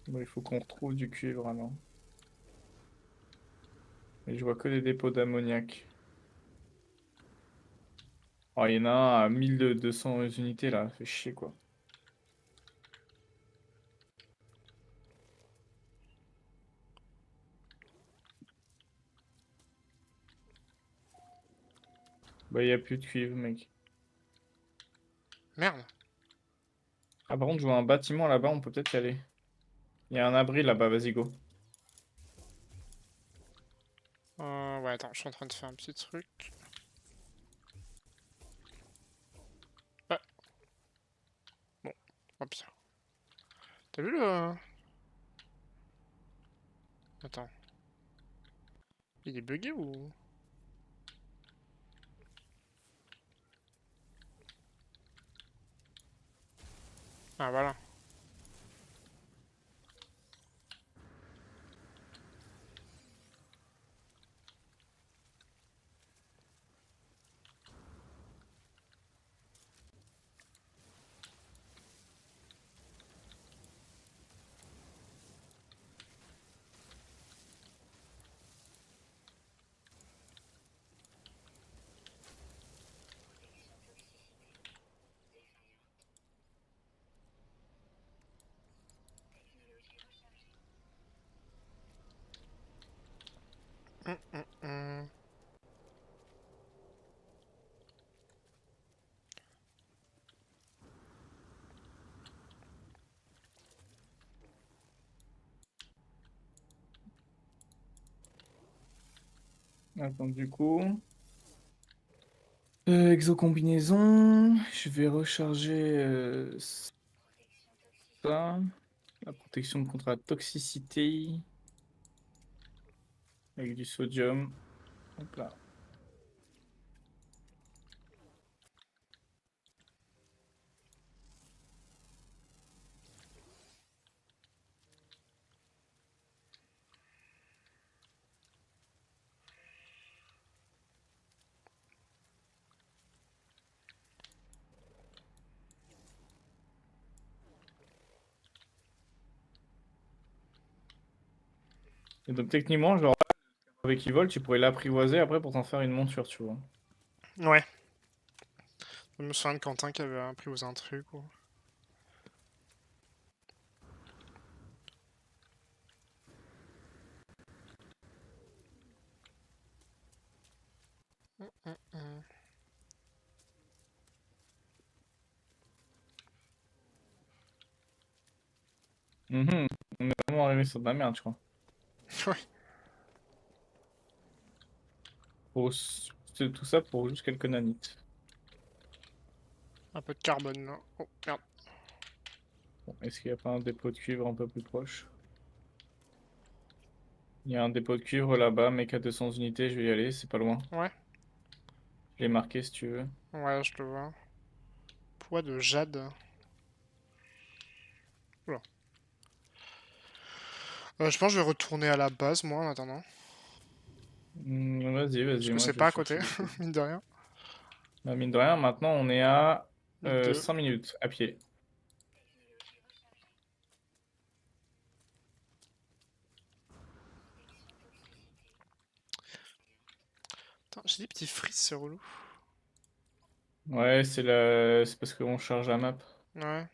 Bon, il faut qu'on retrouve du cuivre, alors. Et je vois que des dépôts d'ammoniac. Oh, il y en a un à 1200 unités, là. Fait chier, quoi. Bah, y a plus de cuivre, mec. Merde. Ah, par contre, je vois un bâtiment là-bas, on peut peut-être y aller. Il y a un abri là-bas, vas-y, go. Ouais, attends, je suis en train de faire un petit truc. Ah, bon, hop. T'as vu le... Attends. Il est bugué ou... Ah, voilà. Hum. Attends, du coup. Exo-combinaison. Je vais recharger ça. La protection contre la toxicité. Avec du sodium. Hop là. Et donc, techniquement, genre, avec Evol, tu pourrais l'apprivoiser après pour t'en faire une monture, tu vois. Ouais. Je me souviens de Quentin qui avait appris aux un truc. Ou... Hum. Mhm. On est vraiment arrivé sur de la merde, je crois. Ouais. C'est tout ça pour juste quelques nanites. Un peu de carbone, là. Oh, merde. Bon, est-ce qu'il n'y a pas un dépôt de cuivre un peu plus proche? Il y a un dépôt de cuivre là-bas, mec à 200 unités, je vais y aller, c'est pas loin. Ouais. Je l'ai marqué si tu veux. Ouais, je le vois. Poids de jade. Oula. Je pense que je vais retourner à la base, moi, en attendant. Vas-y, Parce vas-y, que moi c'est je vais pas à côté, chercher des trucs. mine de rien. Bah, mine de rien, maintenant on est à 1002. 5 minutes à pied. Putain, j'ai des petits frises, c'est relou. Ouais, c'est parce qu'on charge la map. Ouais.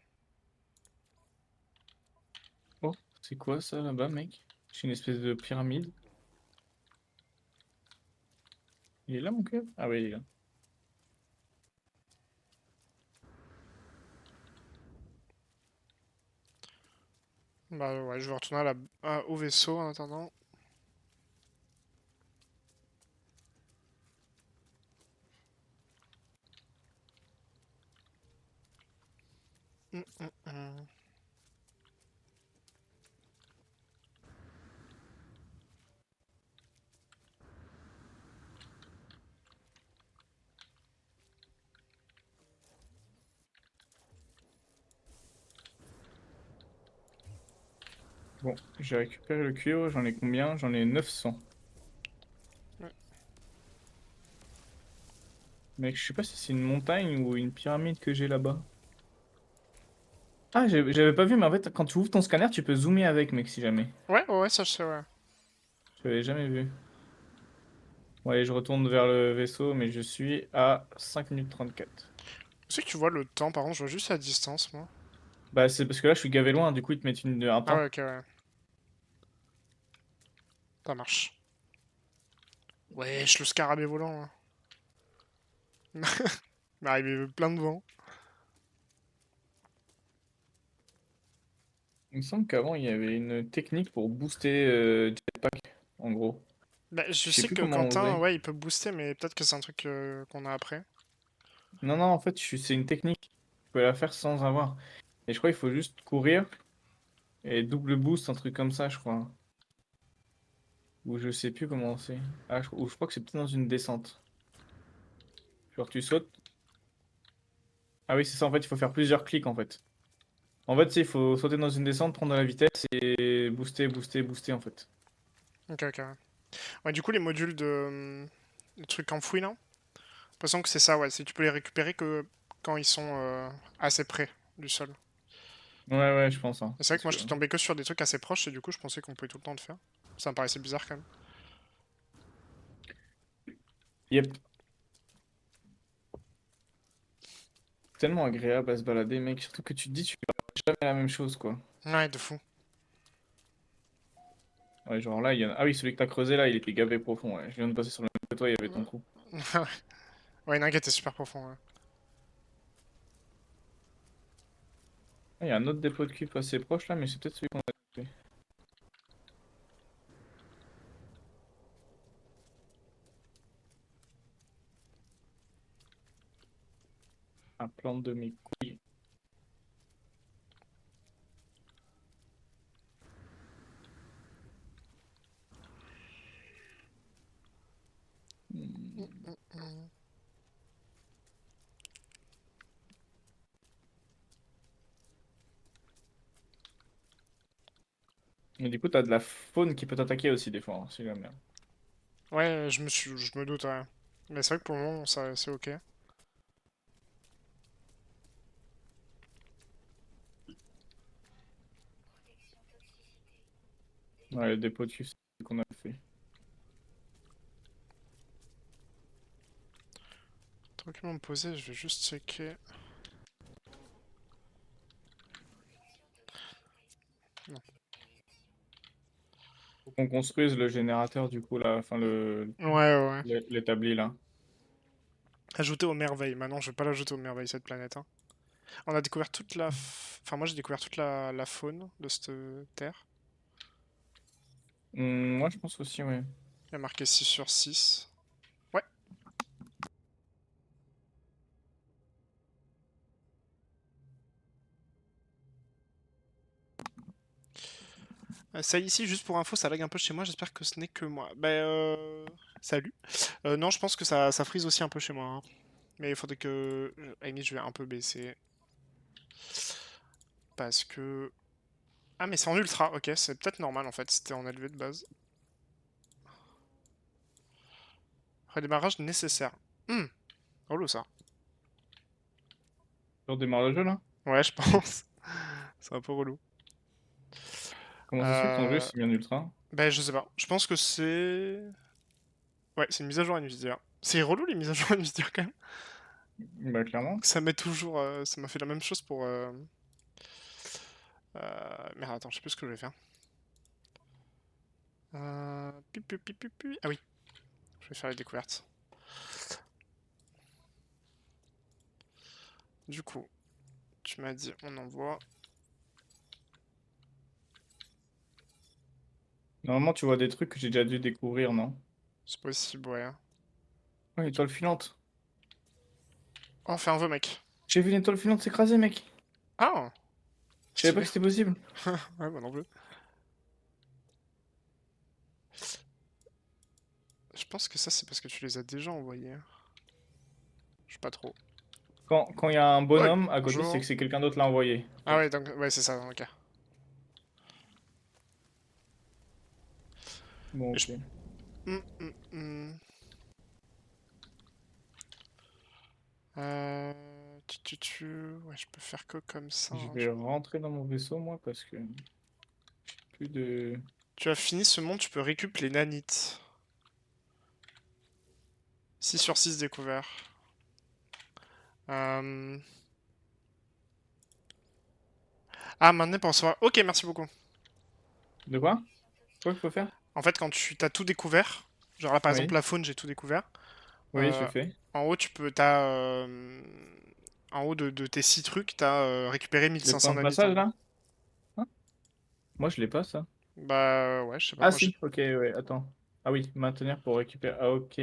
Oh, c'est quoi ça là-bas, mec? C'est une espèce de pyramide. Il est là mon cœur? Ah oui, il est là. Bah ouais, je vais retourner au vaisseau en attendant. Hum. Bon, j'ai récupéré le cuivre, j'en ai combien? J'en ai 900. Ouais. Mec, je sais pas si c'est une montagne ou une pyramide que j'ai là-bas. Ah, j'avais pas vu, mais en fait, quand tu ouvres ton scanner, tu peux zoomer avec, mec, si jamais. Ouais, ça je sais, ouais. Je l'avais jamais vu. Bon, allez, je retourne vers le vaisseau, mais je suis à 5 minutes 34. Tu sais que tu vois le temps, par contre, je vois juste la distance, moi. Bah, c'est parce que là, je suis gavé loin, du coup, ils te mettent un Ah temps. ouais, ok, ouais. Ça marche. Wesh, le scarabée volant, là. Mais arrivé plein de vent. Il me semble qu'avant, il y avait une technique pour booster Jetpack, en gros. Bah, je Je sais sais plus que comment on Quentin, faisait. ouais, il peut booster, mais peut-être que c'est un truc qu'on a après. Non, non, en fait, c'est une technique. Tu peux la faire sans avoir. Et je crois qu'il faut juste courir et double boost, un truc comme ça, je crois. Ou je sais plus comment c'est. Ah, ou je crois que c'est peut-être dans une descente. Genre, tu sautes. Ah oui, c'est ça, en fait, il faut faire plusieurs clics, en fait. En fait, il faut sauter dans une descente, prendre de la vitesse et booster, booster, booster, en fait. Ok, ok. Ouais, du coup, les modules de. Les trucs enfouis, là. L'impression que c'est ça, ouais. C'est tu peux les récupérer que quand ils sont assez près du sol. Ouais, ouais, je pense, hein. Et c'est vrai que Parce moi, que... je suis tombé que sur des trucs assez proches, et du coup, je pensais qu'on pouvait tout le temps le faire. Ça me paraissait bizarre, quand même. Yep. Tellement agréable à se balader, mec. Surtout que tu te dis, tu fais jamais la même chose, quoi. Ouais, de fou. Ouais, genre là, il y en a... Ah oui, celui que t'as creusé, là, il était gavé profond, ouais. Je viens de passer sur le même que toi, il y avait ton trou. Ouais, Nugget est super profond, ouais. Ah, il y a un autre dépôt de cuivre assez proche, là, mais c'est peut-être celui qu'on a fait. Un plante de mes couilles. Hmm. Et du coup, t'as de la faune qui peut t'attaquer aussi, des fois, hein, si jamais. Ouais, je me doute, ouais. Mais c'est vrai que pour le moment, ça, c'est ok. Ouais, le dépôt de cuivre, c'est celui qu'on a fait. Tranquillement me poser, je vais juste checker. Non. Faut qu'on construise le générateur, du coup, là, enfin, Ouais, ouais, ouais. l'établi, là. Ajouter aux merveilles. Maintenant, je vais pas l'ajouter aux merveilles, cette planète, hein. On a découvert toute la. Enfin, moi, j'ai découvert toute la faune de cette terre. Moi, je pense aussi, ouais. Il y a marqué 6/6. Ouais. Ça ici, juste pour info, ça lag un peu chez moi. J'espère que ce n'est que moi. Bah, salut. Non, je pense que ça freeze aussi un peu chez moi, hein. Mais il faudrait que. À la limite, je vais un peu baisser. Parce que. Ah, mais c'est en ultra. Ok, c'est peut-être normal en fait. C'était en élevé de base. Redémarrage nécessaire. Hmm. Relou ça. On démarre le jeu, là? Ouais, je pense. C'est un peu relou. Comment ça se fait que ton jeu, Euh... c'est bien ultra? Ben, je sais pas. Je pense que c'est. Ouais, c'est une mise à jour Nvidia. C'est relou les mises à jour Nvidia quand même. Bah, clairement. Ça met toujours. Ça m'a fait la même chose pour. Merde, attends, je sais plus ce que je vais faire. Ah oui, je vais faire les découvertes. Du coup, tu m'as dit on envoie. Normalement, tu vois des trucs que j'ai déjà dû découvrir, non? C'est possible, ouais. Ouais, étoile filante. Oh, fais un vœu, mec. J'ai vu une étoile filante s'écraser, mec. Ah, Je savais pas stylé. que c'était possible. Ouais, moi non plus. Je pense que ça, c'est parce que tu les as déjà envoyés. Je sais pas trop. Quand il y a un Ouais, bonhomme à côté, c'est bonjour. que c'est quelqu'un d'autre l'a envoyé. Ah ouais, donc, ouais, c'est ça, ok. Bon, Mais je... ok. Hum. Ouais, je peux faire que comme ça, Je hein. vais rentrer dans mon vaisseau, moi, parce que plus de... Tu as fini ce monde, tu peux récupérer les nanites. 6/6 découvert. Euh... Ah, maintenant pour savoir. Ok, merci beaucoup. De quoi? Quoi qu'il faut faire? En fait, quand tu t'as tout découvert, genre là par exemple Oui. la faune, j'ai tout découvert. Oui, je Euh, fais. En haut, tu peux. En haut de tes 6 trucs, t'as récupéré Les points 1500 de d'habitants. passage là? Hein. Moi, je l'ai pas, ça. Bah ouais, je sais pas. Ah Moi, si, ok, ouais, attends. Ah oui, maintenir pour récupérer. Ah ok.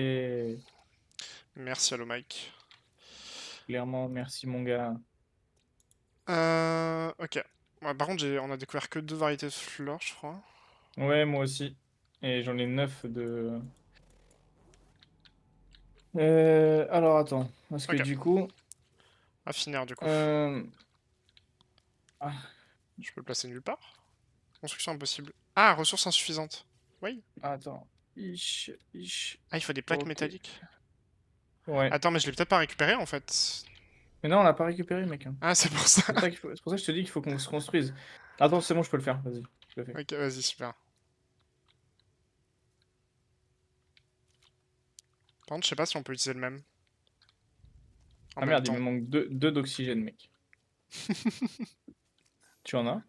merci, Allo Mike. Clairement, merci mon gars. Ok. Ouais, par contre, on a découvert que 2 variétés de fleurs, je crois. Ouais, moi aussi. Et j'en ai 9 de... alors attends, parce que Ok. du coup... Affinaire, du coup. euh, Ah, Je peux le placer nulle part. Construction impossible. Ah, ressources insuffisantes. Oui. attends. Ich. Ah, il faut des plaques Ok. métalliques. Ouais. Attends, mais je l'ai peut-être pas récupéré en fait. Mais non, on l'a pas récupéré, mec, hein. Ah, c'est pour ça. C'est pour ça que je te dis qu'il faut qu'on se construise. Attends, c'est bon, je peux le faire. Vas-y, je le fais. Ok, vas-y, super. Par contre, je sais pas si on peut utiliser le même. En Ah même merde, il me temps. manque deux d'oxygène, mec. Tu en as?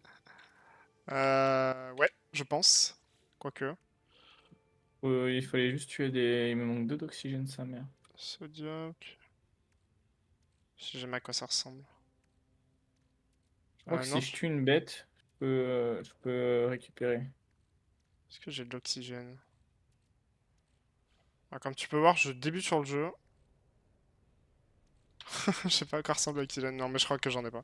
Ouais, je pense. Quoique. Il fallait juste tuer des... Il me manque 2 d'oxygène, sa mère. Sodium. Si jamais à quoi ça ressemble. Je crois que si Non. je tue une bête, je peux récupérer. Est-ce que j'ai de l'oxygène? Ah, comme tu peux voir, je débute sur le jeu. Je sais pas à quoi ressemble l'oxygène. Non, mais je crois que j'en ai pas.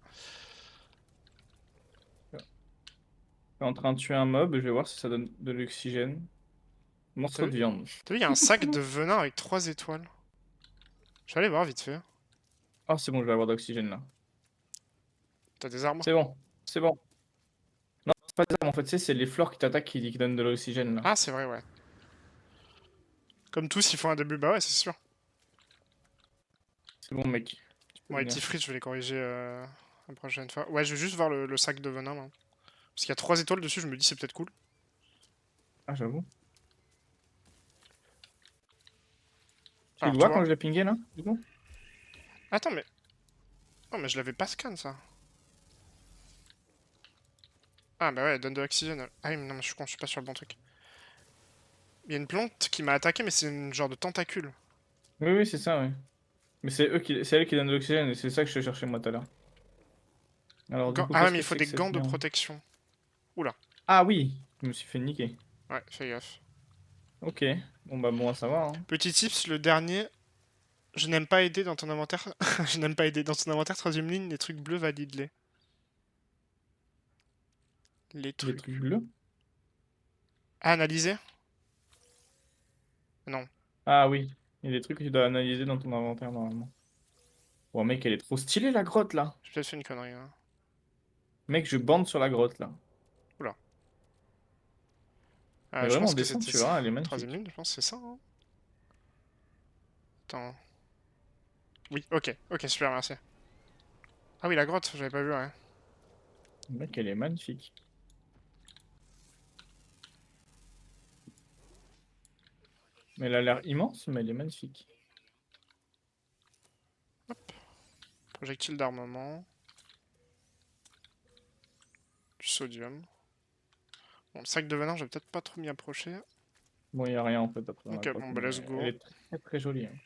Je suis en train de tuer un mob, je vais voir si ça donne de l'oxygène. T'as Morceau vu? de viande. T'as vu, il y a un sac de venin avec 3 étoiles. Je vais aller voir vite fait. Ah, c'est bon, je vais avoir de l'oxygène là. T'as des armes? C'est bon, c'est bon. Non, c'est pas des armes en fait, c'est les fleurs qui t'attaquent qui donnent de l'oxygène là. Ah, c'est vrai, ouais. Comme tous, il faut un début. Bah ouais, c'est sûr. C'est bon, mec. Tu peux Bon, les venir. petits frites, je vais les corriger la prochaine fois. Ouais, je vais juste voir le sac de venin là. Parce qu'il y a 3 étoiles dessus, je me dis c'est peut-être cool. Ah, j'avoue. Tu le Alors, vois toi. quand je l'ai pingé là, du coup? Attends, mais. Non, mais je l'avais pas scan ça. Ah, bah ouais, elle donne de l'oxygène. Ah oui, mais non, mais je suis con, je suis pas sur le bon truc. Il y a une plante qui m'a attaqué, mais c'est une genre de tentacule. Oui, oui, c'est ça, oui. Mais c'est elle qui donne de l'oxygène et c'est ça que je cherchais moi tout à l'heure. Alors, du coup, Ah ouais, qu'est-ce mais il que faut c'est que des cette gants de merde? protection. Oula. Ah oui, je me suis fait niquer. Ouais, fais gaffe. Ok, bon bah bon à savoir, hein. Petit tips, le dernier. Je n'aime pas aider dans ton inventaire. Je n'aime pas aider dans ton inventaire. Troisième ligne, les trucs bleus, valide-les. Les Les trucs trucs. bleus. Ah, analyser? Non. Ah oui, il y a des trucs que tu dois analyser dans ton inventaire normalement. Bon mec, elle est trop stylée la grotte là. J'ai peut-être fait une connerie là. Mec, je bande sur la grotte là. Oula. Mais Je vraiment, pense que descends, c'était tu ça. verras, elle est Troisième magnifique. ligne, je pense que c'est ça. Hein. Attends. Oui, ok. Ok, super, merci. Ah oui, la grotte, j'avais pas vu, ouais. Mec, elle est magnifique. Mais elle a l'air immense, mais elle est magnifique. Projectile d'armement. Du sodium. Bon, le sac de venin, je vais peut-être pas trop m'y approcher. Bon, il n'y a rien en fait après dans la Ok, grotte, bon, bah let's mais elle go. est très très jolie, hein.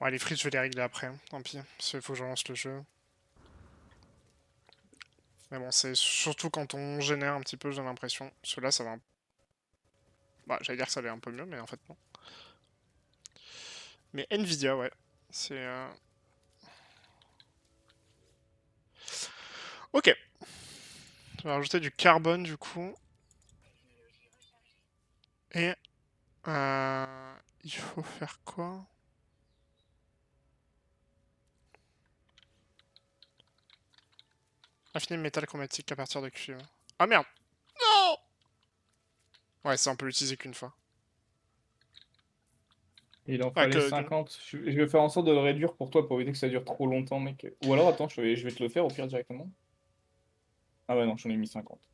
Ouais, les frites, je vais les régler après. Hein. Tant pis. Parce qu'il faut que je relance le jeu. Mais bon, c'est surtout quand on génère un petit peu, j'ai l'impression. Cela, ça va. Bah, j'allais dire que ça allait un peu mieux, mais en fait, non. Mais Nvidia, ouais. C'est. Ok. Je vais rajouter du carbone, du coup. Et. Il faut faire quoi? Affiner le métal chromatique à partir de cuivre. Ah merde! Non! Ouais, ça, on peut l'utiliser qu'une fois. Il en Ah, fallait que d'une. 50. Je vais faire en sorte de le réduire pour toi pour éviter que ça dure trop longtemps, mec. Ou alors, attends, je vais te le faire au pire directement. Ah ouais, non, j'en ai mis 50.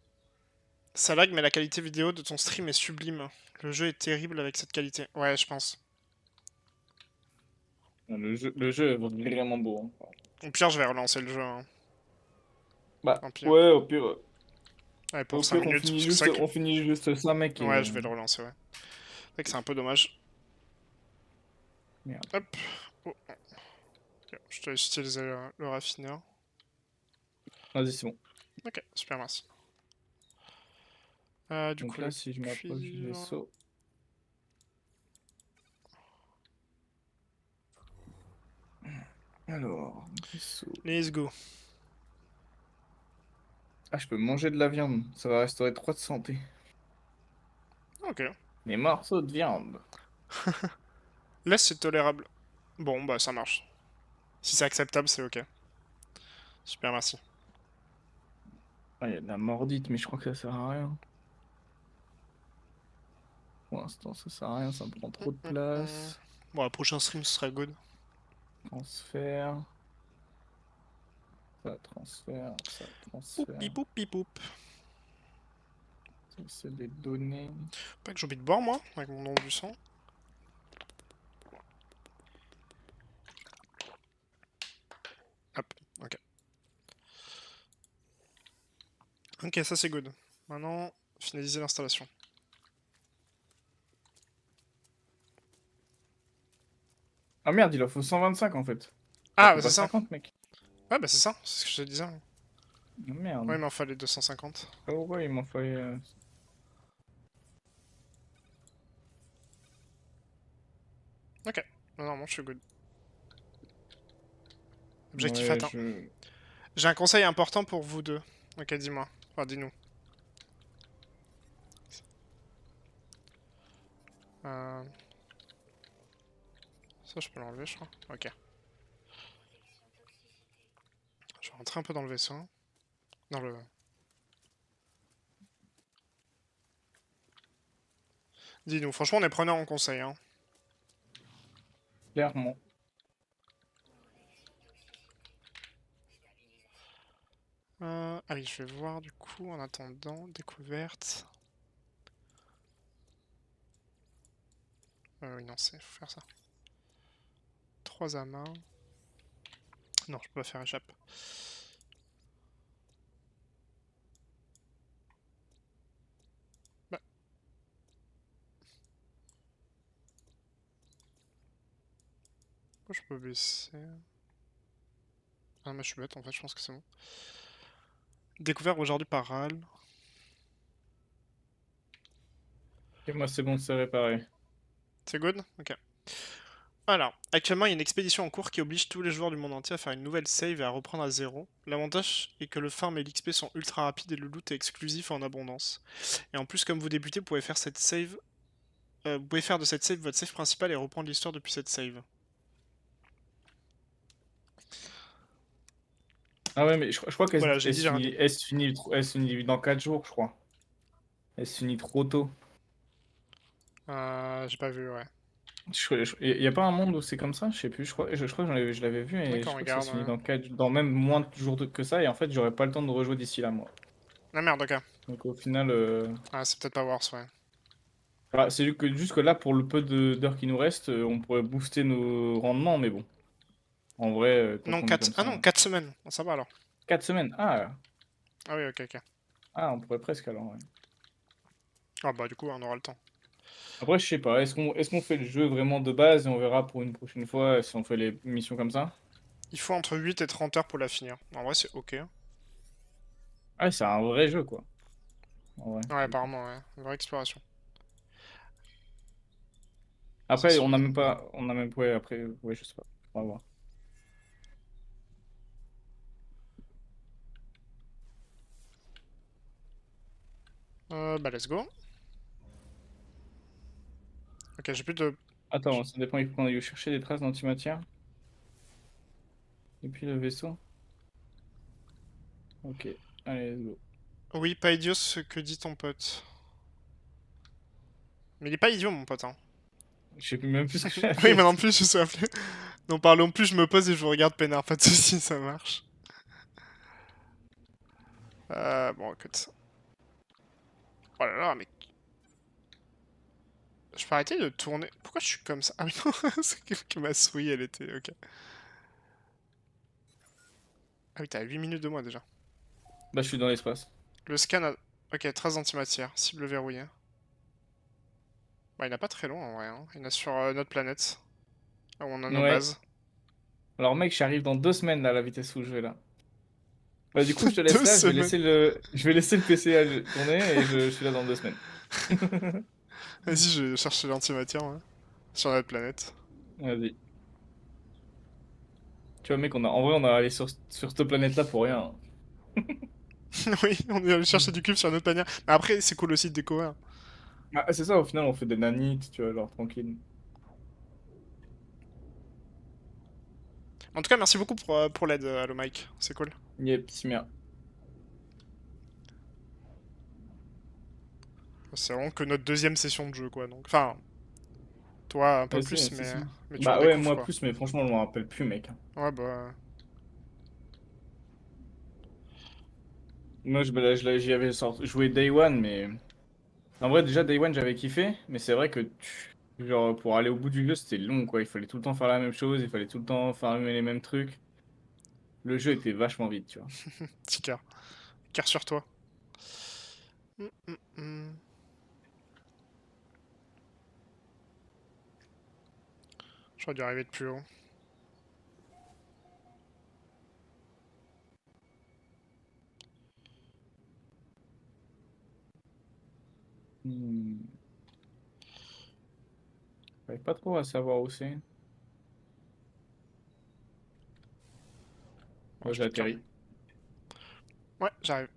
Ça lag, mais la qualité vidéo de ton stream est sublime. Le jeu est terrible avec cette qualité. Ouais, je pense. Le jeu est vraiment beau, hein. Au pire, je vais relancer le jeu. Hein. Bah, Tant pis. ouais, au pire. Ouais, pour Au 5 pire, minutes, parce que c'est vrai que... on finit juste ça, mec, et... Ouais, je vais le relancer, ouais. C'est vrai que c'est un peu dommage. Merde. Hop. Oh, ok, je te laisse utiliser le raffineur. Vas-y, c'est bon. Ok, super, merci. Du Donc coup, là, le si je m'approche du cuivre... vaisseau... Alors, vaisseau... Let's go. Ah, je peux manger de la viande. Ça va restaurer 3 de santé. Ok. Des morceaux de viande. Là, c'est tolérable. Bon, bah ça marche. Si c'est acceptable, c'est ok. Super, merci. Ah, il y a de la mordite, mais je crois que ça sert à rien. Pour l'instant, ça sert à rien, ça me prend trop de Hum. place. Bon, le prochain stream, ce sera good. Transfert. Ça transfère, ça Poupi transfère. poupi poup. Ça, c'est des données. Pas que j'ai envie de boire, moi, avec mon don du sang. Hop, ok. Ok, ça c'est good. Maintenant, finaliser l'installation. Ah merde, il en faut 125 en fait. T'en Ah, faut bah c'est pas ça. 50, mec. Ouais, bah c'est ça, c'est ce que je te disais. Ah, merde. Ouais, il m'en fallait 250. Oh ouais, il m'en fallait. Ok, non, je suis good. Objectif Ouais, atteint. je. J'ai un conseil important pour vous deux. Ok, dis-moi. Enfin, dis-nous. Euh, Ça, je peux l'enlever, je crois. Ok. Je vais rentrer un peu dans le vaisseau. Dans le... Dis-nous, franchement, on est preneur en conseil, hein. Clairement. Ah oui, je vais voir du coup, en attendant, découverte. Oui, non, c'est faut faire ça. 3 amas. Non, je peux pas faire échappe. Bah, moi, je peux baisser. Ah, mais je suis bête en fait, je pense que c'est bon. Découvert aujourd'hui par RAL. Et moi, c'est bon, c'est réparé. C'est good? Ok. Alors, actuellement, il y a une expédition en cours qui oblige tous les joueurs du monde entier à faire une nouvelle save et à reprendre à zéro. L'avantage est que le farm et l'XP sont ultra rapides et le loot est exclusif et en abondance. Et en plus, comme vous débutez, vous pouvez faire cette save. Vous pouvez faire de cette save votre save principale et reprendre l'histoire depuis cette save. Ah ouais, mais je crois Voilà, j'ai elle dit, j'ai rien dit. elle se finit dans 4 jours, je crois. Elle se finit trop tôt. J'ai pas vu, ouais. Il y a pas un monde où c'est comme ça? Je sais plus, je crois que je l'avais vu et D'accord, je on crois que ça regarde. se finit dans dans même moins de jours que ça et en fait j'aurais pas le temps de rejouer d'ici là moi. Ah merde, ok. Donc au final, Ah, c'est peut-être pas Wars, ouais. c'est juste que là pour le peu d'heures qui nous reste, on pourrait booster nos rendements mais bon. En vrai, tant Non, qu'on est 4... comme Ah ça. non, 4 semaines. Ah, ça va alors. 4 semaines. Ah oui, ok, ok. On pourrait presque alors, ouais. Ah bah du coup, on aura le temps. Après je sais pas, est-ce qu'on fait le jeu vraiment de base et on verra pour une prochaine fois si on fait les missions comme ça? Il faut entre 8 et 30 heures pour la finir. En vrai, c'est ok. Ah c'est un vrai jeu quoi. En vrai, Ouais, du coup. apparemment, ouais. Une vraie exploration. Ça, Après c'est on n'a bien. même pas, ouais après, ouais je sais pas. On va voir. Bah, let's go. Ok, j'ai plus de... Attends, ça dépend, il faut qu'on aille chercher des traces d'antimatière. Et puis le vaisseau. Ok, allez, let's go. Oui, pas idiot ce que dit ton pote. Mais il est pas idiot, mon pote, hein. Je sais même plus ce que j'ai Oui, moi fait. non plus, je suis appelé. Non, parlons plus, je me pose et je vous regarde peinard. Pas de soucis, ça marche. Bon, écoute. Oh là là, mais... Je peux arrêter de tourner... Pourquoi je suis comme ça? Ah oui, non, c'est que ma souris, elle était... Ok. Ah oui, t'as 8 minutes de moi, déjà. Bah, je suis dans l'espace. Le scan a... Ok, traces d'antimatière, cible verrouillée. Bah, il n'y en a pas très loin en vrai, hein. Il y en a sur notre planète, là où on a nos Ouais. bases. Alors mec, j'arrive dans 2 semaines à la vitesse où je vais là. Bah du coup, je te laisse Deux là, semaines. je vais laisser le PC tourner et je suis là dans 2 semaines. Vas-y, je vais chercher l'antimatière, ouais. Sur notre planète. Vas-y. Tu vois mec, en vrai, on a allé sur cette planète-là pour rien. Oui, on est allé chercher du cube sur notre panier. Mais après, c'est cool aussi de découvrir. Ah, c'est ça, au final, on fait des nanites, tu vois, genre tranquille. En tout cas, merci beaucoup pour l'aide, Allo Mike. C'est cool. Yep, si merde. C'est vraiment que notre deuxième session de jeu, quoi. Donc, enfin, toi un peu Vas-y, plus, c'est ça. mais tu Bah ouais, redécouvres, moi quoi. plus, mais franchement, je m'en rappelle plus, mec. Ouais, bah. Moi, j'y avais joué Day One, mais en vrai, déjà, Day One, j'avais kiffé, mais c'est vrai que genre, pour aller au bout du jeu, c'était long, quoi. Il fallait tout le temps faire la même chose, il fallait tout le temps faire les mêmes trucs. Le jeu était vachement vite, tu vois. Petit cœur. Cœur sur toi. Hum, hum, hum. J'aurais dû arriver de plus haut. Hmm. J'arrive pas trop à savoir où c'est. Ouais, Moi, je j'ai peux te... atterri. Ouais, j'arrive.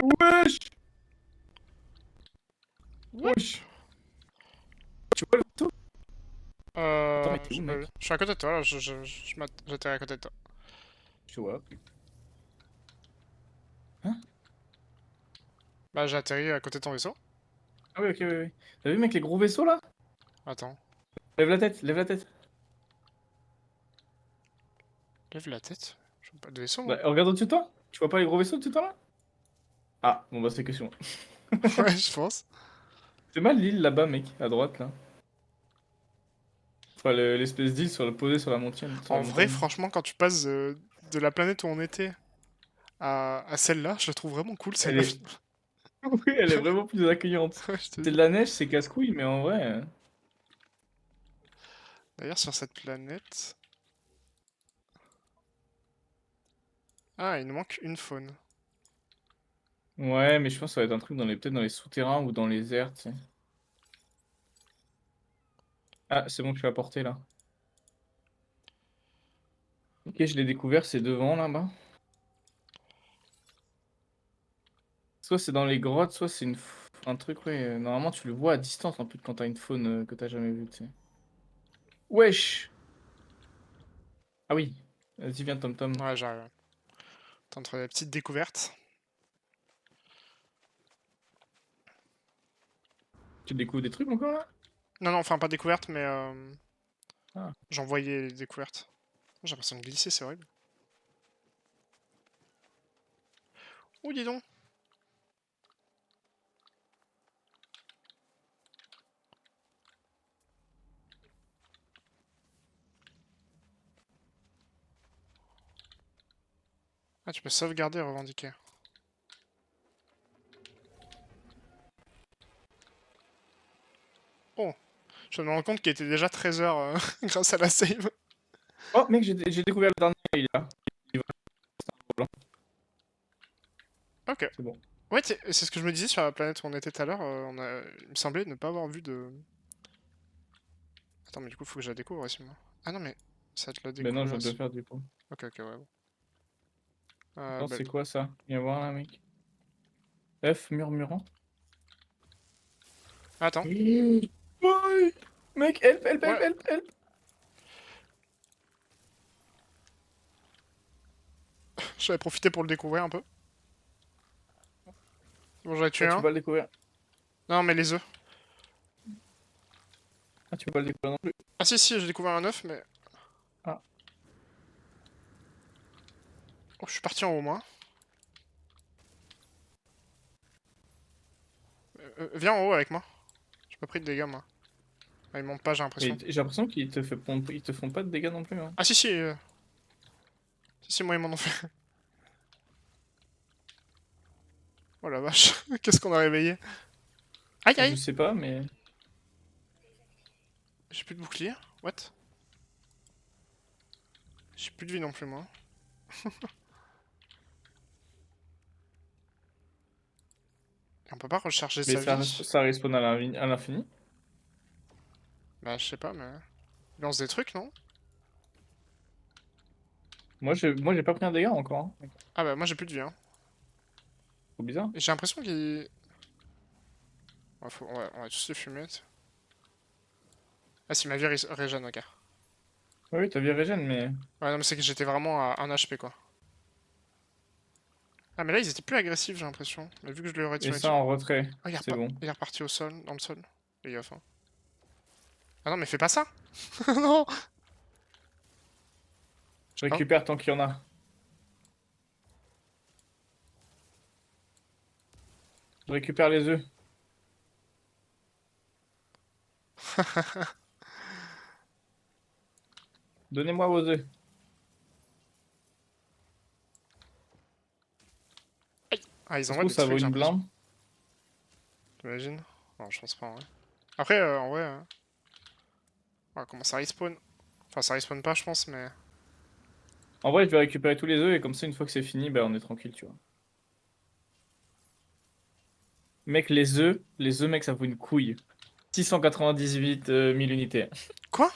Wesh! What? Wesh! Tu vois le bateau? Attends, mais t'es J'ai où, pas vu. mec? Je suis à côté de toi, là. J'atterris à côté de toi. Je vois. Hein? Bah, j'ai atterri à côté de ton vaisseau. Ah oui, ok, oui, oui. T'as vu, mec, les gros vaisseaux, là? Attends. Lève la tête, lève la tête. Lève la tête. Je vois pas de vaisseau, Bah, moi. regarde au-dessus de toi. Tu vois pas les gros vaisseaux au-dessus de toi, là? Ah, bon, bah, c'est que sur moi. Ouais, je pense. C'est mal l'île, là-bas, mec, à droite, là. Enfin, l'espèce d'île posée sur la montagne, sur la En vrai, montagne. franchement, quand tu passes de la planète où on était à celle-là, je la trouve vraiment cool, Elle celle-là. est... Oui, elle est vraiment plus accueillante. Ouais, je te C'est de dis. la neige, c'est casse-couille, mais en vrai... D'ailleurs, sur cette planète... Ah, il nous manque une faune. Ouais, mais je pense que ça va être un truc peut-être dans les souterrains ou dans les airs, tu sais. Ah, c'est bon, je suis à portée, là. Ok, je l'ai découvert, c'est devant, là-bas. Soit c'est dans les grottes, soit c'est un truc, ouais. Normalement, tu le vois à distance, en plus, quand t'as une faune que t'as jamais vue, tu sais. Wesh! Ah oui. Vas-y, viens, Tom Tom. Ouais, j'arrive. T'es entre des petites découvertes. Tu découvres des trucs encore, là? Non, non, enfin pas découvertes, mais Ah. j'en voyais les découvertes. J'ai l'impression de glisser, c'est horrible. Ouh, dis donc. Ah, tu peux sauvegarder et revendiquer. Oh, je me rends compte qu'il était déjà 13h grâce à la save. Oh, mec, j'ai découvert le dernier, il est là. Il va, blanc. Ok. C'est bon. Ouais, c'est ce que je me disais sur la planète où on était tout à l'heure. Il me semblait ne pas avoir vu de... Attends, mais du coup, faut que je la découvre aussi, moi. Ah non, mais ça te la Ben non, je découvre viens de le aussi. faire, du coup. Ok, ok, ouais. Bon. Attends, Bah, c'est quoi, ça? Viens voir, là, mec. F murmurant. attends. Ouais. Mec, help, help, help, Ouais, help, help. j'avais profité pour le découvrir un peu. Bon, j'en ai tué Ah, tu peux un. pas le découvrir. Non, mais les œufs. Ah, tu peux pas le découvrir non plus. Ah si, si, j'ai découvert un œuf, mais... Ah. Oh, je suis parti en haut, moi. Viens en haut avec moi. J'ai pas pris de dégâts, moi. Ah, il monte pas, j'ai Mais l'impression. j'ai l'impression ils te font pas de dégâts non plus, hein. Ah si, si. Si, si, moi, ils m'en ont fait. Oh la vache. Qu'est-ce qu'on a réveillé? Aïe, Je aïe. sais pas, mais... J'ai plus de bouclier. What? J'ai plus de vie non plus, moi. Et on peut pas recharger Mais sa vie? ça respawn à l'infini. Bah, je sais pas, mais... Il lance des trucs, non? Moi, j'ai pas pris un dégât encore, hein. Ah bah, moi, j'ai plus de vie, hein. Trop bizarre. Et j'ai l'impression qu'il... Ouais, ouais, on va tous les fumer. Ah si, ma vie régène, ok. Oui, oui, ta vie régène, mais... Ouais, non, mais c'est que j'étais vraiment à 1 HP, quoi. Ah, mais là, ils étaient plus agressifs, j'ai l'impression. Mais vu que je leur ai Et tiré ça dessus... en retrait, Oh, c'est bon. il est reparti au sol, dans le sol. Fais gaffe, hein. Ah non, mais fais pas ça. Non. Je Oh. récupère tant qu'il y en a. Je récupère les œufs. Donnez-moi vos œufs. Ah, ils Ça se envoient trouve, des ça vaut trucs, j'ai une l'impression. blinde. T'imagines? Non, je pense pas, en vrai. Après, en vrai... On va commencer à respawn. Enfin, ça respawn pas, je pense, mais... En vrai, je vais récupérer tous les œufs et comme ça, une fois que c'est fini, bah, on est tranquille, tu vois. Mec, les œufs, mec, ça vaut une couille. 698 000 unités. Quoi?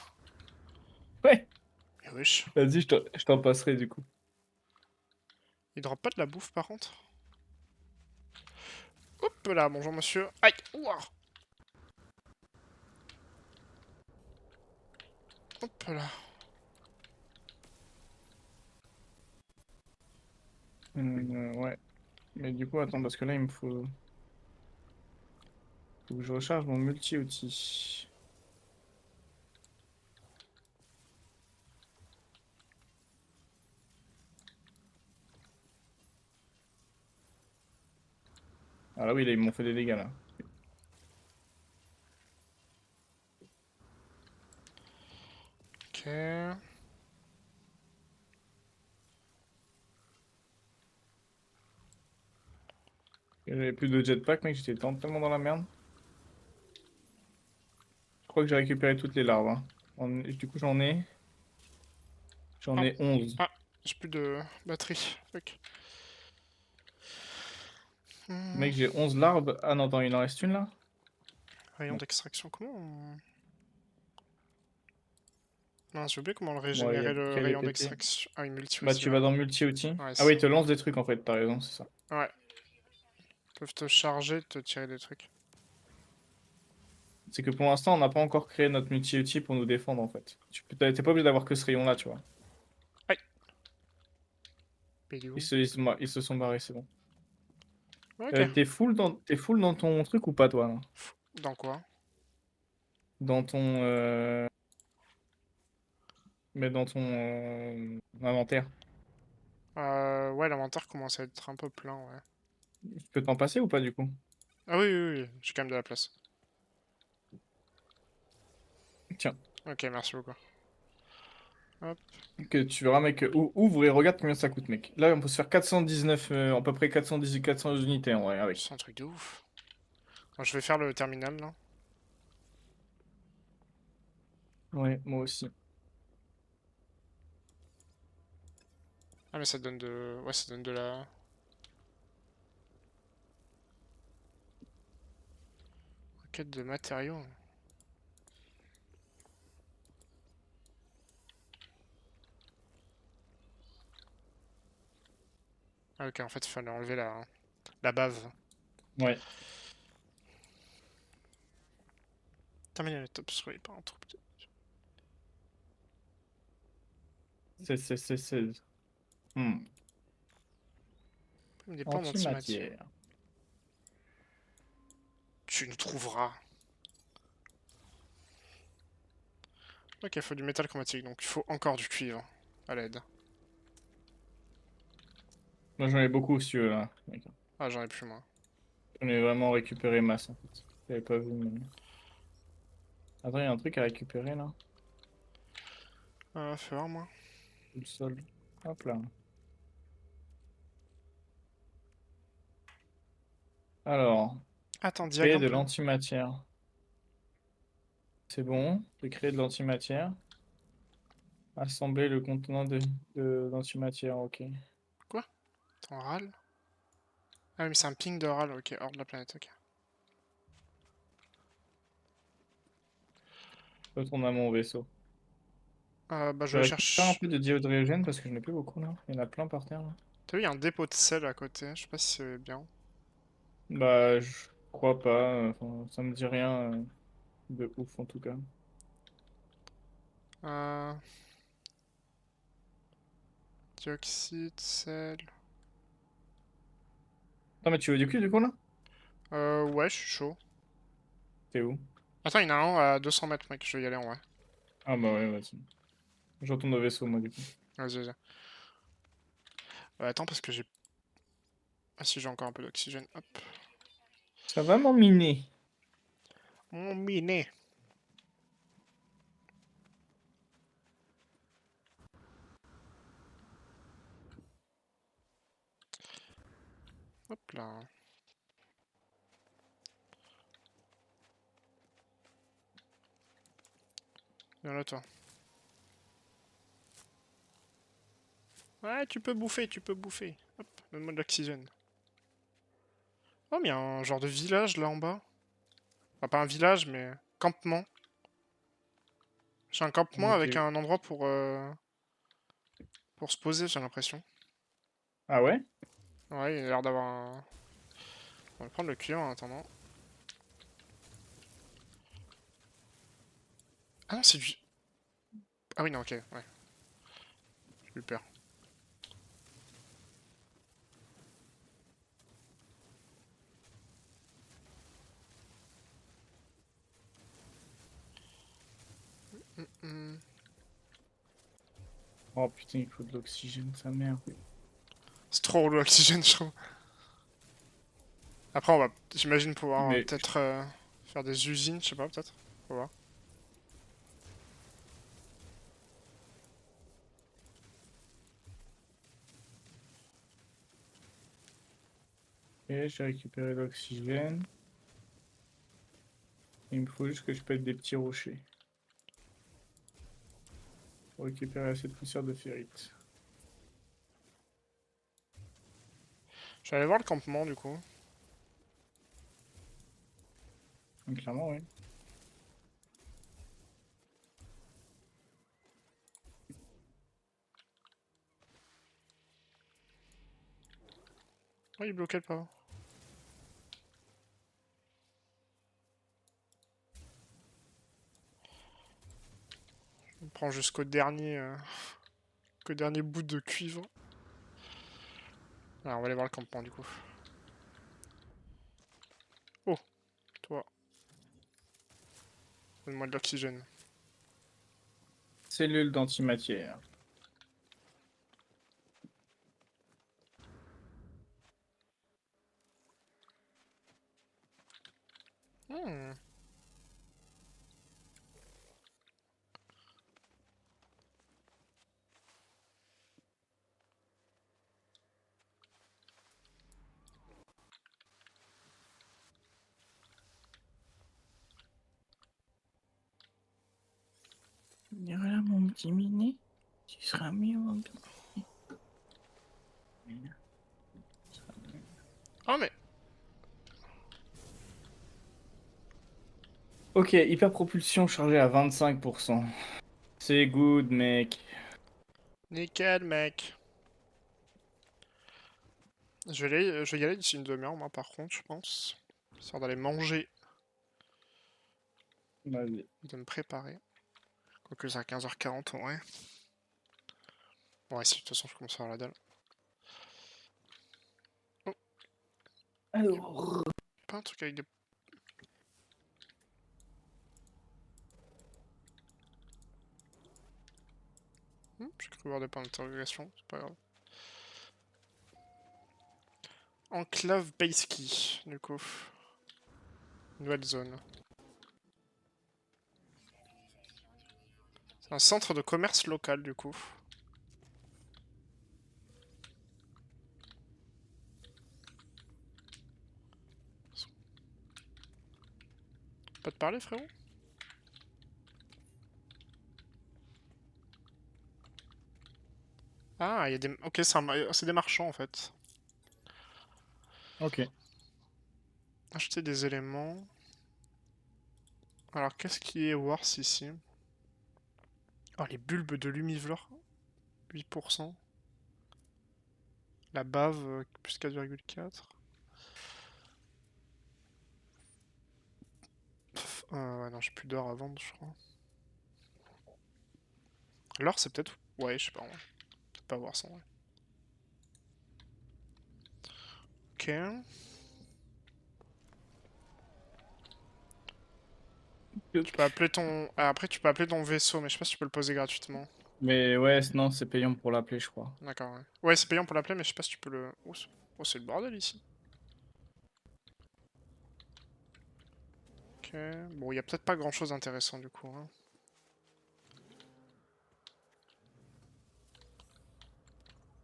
Ouais, Mais wesh. vas-y, je t'en passerai du coup. Il drop pas de la bouffe, par contre? Hop là, bonjour, monsieur. Aïe. Ouah. Hop là. Ouais. Mais du coup, attends, parce que là, il me faut que je recharge mon multi-outil. Ah là, oui, là, ils m'ont fait des dégâts, là. Ok. J'avais plus de jetpack, mec, j'étais tellement dans la merde. Je crois que j'ai récupéré toutes les larves, hein. Du coup, j'en Oh. ai 11. Ah, j'ai plus de batterie. Fuck. Mec, j'ai 11 larves. Ah non, attends, il en reste une, là? Rayon Non. d'extraction, comment on... Non, j'ai oublié comment le Bon, régénérer le qu'elle est rayon pétée. d'extraction. Ah, une multi Bah, aussi, tu ouais. vas dans multi-outils. Ouais, Ah c'est oui, ça. il te lance des trucs, en fait, t'as raison, c'est ça. Ouais. Ils peuvent te charger, te tirer des trucs. C'est que pour l'instant, on n'a pas encore créé notre multi-outil pour nous défendre, en fait. T'es pas obligé d'avoir que ce rayon-là, tu vois. Aïe. Pédou. Ils se sont barrés, c'est bon. Ok. T'es full dans ton truc ou pas, toi, là? Dans quoi? Dans ton... Mais dans ton inventaire. Ouais, l'inventaire commence à être un peu plein, ouais. Tu peux t'en passer ou pas, du coup? Ah oui, oui, oui, j'ai quand même de la place. Tiens, Ok, merci beaucoup. Hop. que tu verras, mec. Ouvre et regarde combien ça coûte, mec. Là, on peut se faire 419, à peu près 400 unités, en vrai, avec. C'est un truc de ouf. Bon, je vais faire le terminal, là. Ouais, moi aussi. Ah, mais ça donne de... Ouais, ça donne de la... Requête de matériaux. Ah, ok, en fait, il fallait enlever la bave. Ouais. Terminal top sur par un troupe de... C'est... Hmm. Des plans d'antimatière. Antimatière. Tu nous trouveras. Ok, il faut du métal chromatique, donc il faut encore du cuivre à l'aide. Moi j'en ai beaucoup si tu veux là. D'accord. Ah, j'en ai plus, moi. J'en ai vraiment récupéré masse en fait. J'avais pas vu mais... Attends, il y a un truc à récupérer là. Fais voir, moi. Le sol. Hop là. Alors, Attends, créer diagramme de plein. l'antimatière. C'est bon, j'ai créé de l'antimatière. Assembler le contenant de l'antimatière, ok. Quoi? Attends, râle? Ah oui, mais c'est un ping de râle, ok, hors de la planète, ok. Retourne à mon vaisseau. Bah, je Je vais récupère un chercher. peu de dihydrogène parce que je n'ai plus beaucoup là. Il y en a plein par terre là. T'as vu, il y a un dépôt de sel à côté. Je sais pas si c'est bien. Bah, je crois pas. Enfin, ça me dit rien de ouf en tout cas. Euh, Dioxyde, sel. Non, mais tu veux du cul du coup là? Ouais, je suis chaud. T'es où? Attends, il y en a un à 200 mètres, mec. Je vais y aller en vrai. Ah bah ouais, vas-y. Je retourne au vaisseau moi du coup. Vas-y, vas-y. Attends, parce que j'ai. Ah, si, j'ai encore un peu d'oxygène. Hop. Ça va m'emminer. Mon minet. Hop là. Viens là, toi. Ouais, tu peux bouffer, tu peux bouffer. Hop, donne-moi de l'oxygène. Oh, mais il y a un genre de village là en bas. Enfin, pas un village, mais campement. J'ai un campement Ok. avec un endroit pour se poser, j'ai l'impression. Ah ouais? Ouais, il a l'air d'avoir un. On va prendre le cuir en attendant. Ah non, c'est du. Ah oui, non, ok, ouais. J'ai eu peur. Hmm. Oh putain, il faut de l'oxygène, sa mère. C'est trop relou l'oxygène, je trouve. Après, on va, j'imagine, pouvoir Mais peut-être faire des usines, je sais pas, peut-être. On va voir. ok, j'ai récupéré l'oxygène. Il me faut juste que je pète des petits rochers pour récupérer assez de poussière de ferrite. Je vais aller voir le campement, du coup. Donc, clairement, oui. Oh, il bloquait le pas. On prend jusqu'au dernier bout de cuivre. Alors, on va aller voir le campement, du coup. Oh, toi, donne-moi de l'oxygène. Cellule d'antimatière. Hmm. Voilà mon petit minet. Tu seras mieux, mon petit minet. Tu seras mieux. Oh, mais. Ok, hyperpropulsion chargée à 25%. C'est good, mec. Nickel, mec. Je vais y aller d'ici une demi-heure, moi, par contre, je pense. Histoire d'aller manger Vas-y. et de me préparer. Quoique c'est à 15h40, ouais. Bon, ouais, si, de toute façon, je commence à avoir la dalle. Oh, y a Alors. pas un truc avec des. J'ai cru voir des points d'interrogation, c'est pas grave. Enclave Paiski, du coup. Nouvelle zone. C'est un centre de commerce local, du coup. Pas te parler, frérot? Ah, il y a des... Ok, c'est des marchands, en fait. Ok. Acheter des éléments. Alors, qu'est-ce qui est worse ici? Oh, les bulbes de lumivlore. 8%. La bave, plus 4,4. Ouais, non, j'ai plus d'or à vendre, je crois. L'or, c'est peut-être... Ouais, je sais pas, ouais. Peut-être pas voir ça, ouais. Ok. Tu peux appeler ton... Ah, après, tu peux appeler ton vaisseau, mais je sais pas si tu peux le poser gratuitement. Mais ouais, non, c'est payant pour l'appeler, je crois. D'accord, ouais. Ouais, c'est payant pour l'appeler, mais je sais pas si tu peux le... Oh, c'est le bordel, ici. Ok. Bon, il y a peut-être pas grand-chose d'intéressant, du coup, hein.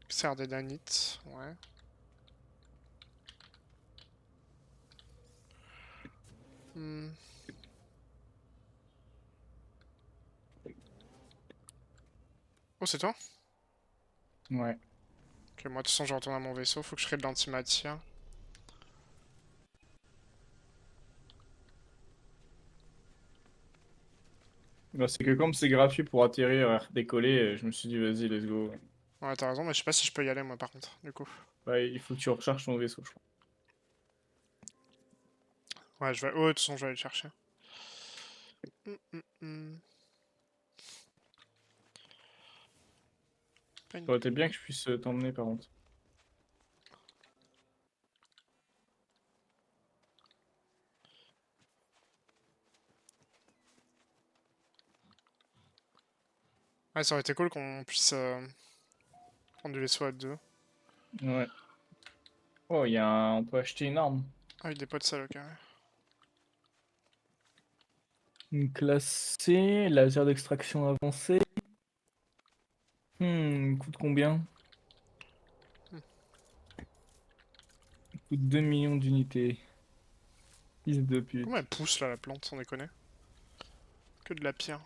Serre des danites, ouais. Hmm. Oh, c'est toi? Ouais. Ok, moi, de toute façon, je retourne à mon vaisseau. Faut que je crée de l'antimatière. Bah, c'est que comme c'est gratuit pour atterrir et décoller, je me suis dit, vas-y, let's go. Ouais, t'as raison, mais je sais pas si je peux y aller, moi, par contre, du coup. Bah, il faut que tu recharges ton vaisseau, je crois. Ouais, je vais... Oh, de toute façon, je vais aller le chercher. Hmm. Pas une... Ça aurait été bien que je puisse t'emmener, par contre. Ouais, ça aurait été cool qu'on puisse prendre du vaisseau à deux. Ouais. Oh, on peut acheter une arme. Ah oui, des potes sales, ok. Ouais. Une classe C, laser d'extraction avancée. Coûte combien? Hmm. Coûte 2 millions d'unités. Fils de Comment elle pute. pousse, là, la plante, sans déconner? Que de la pierre.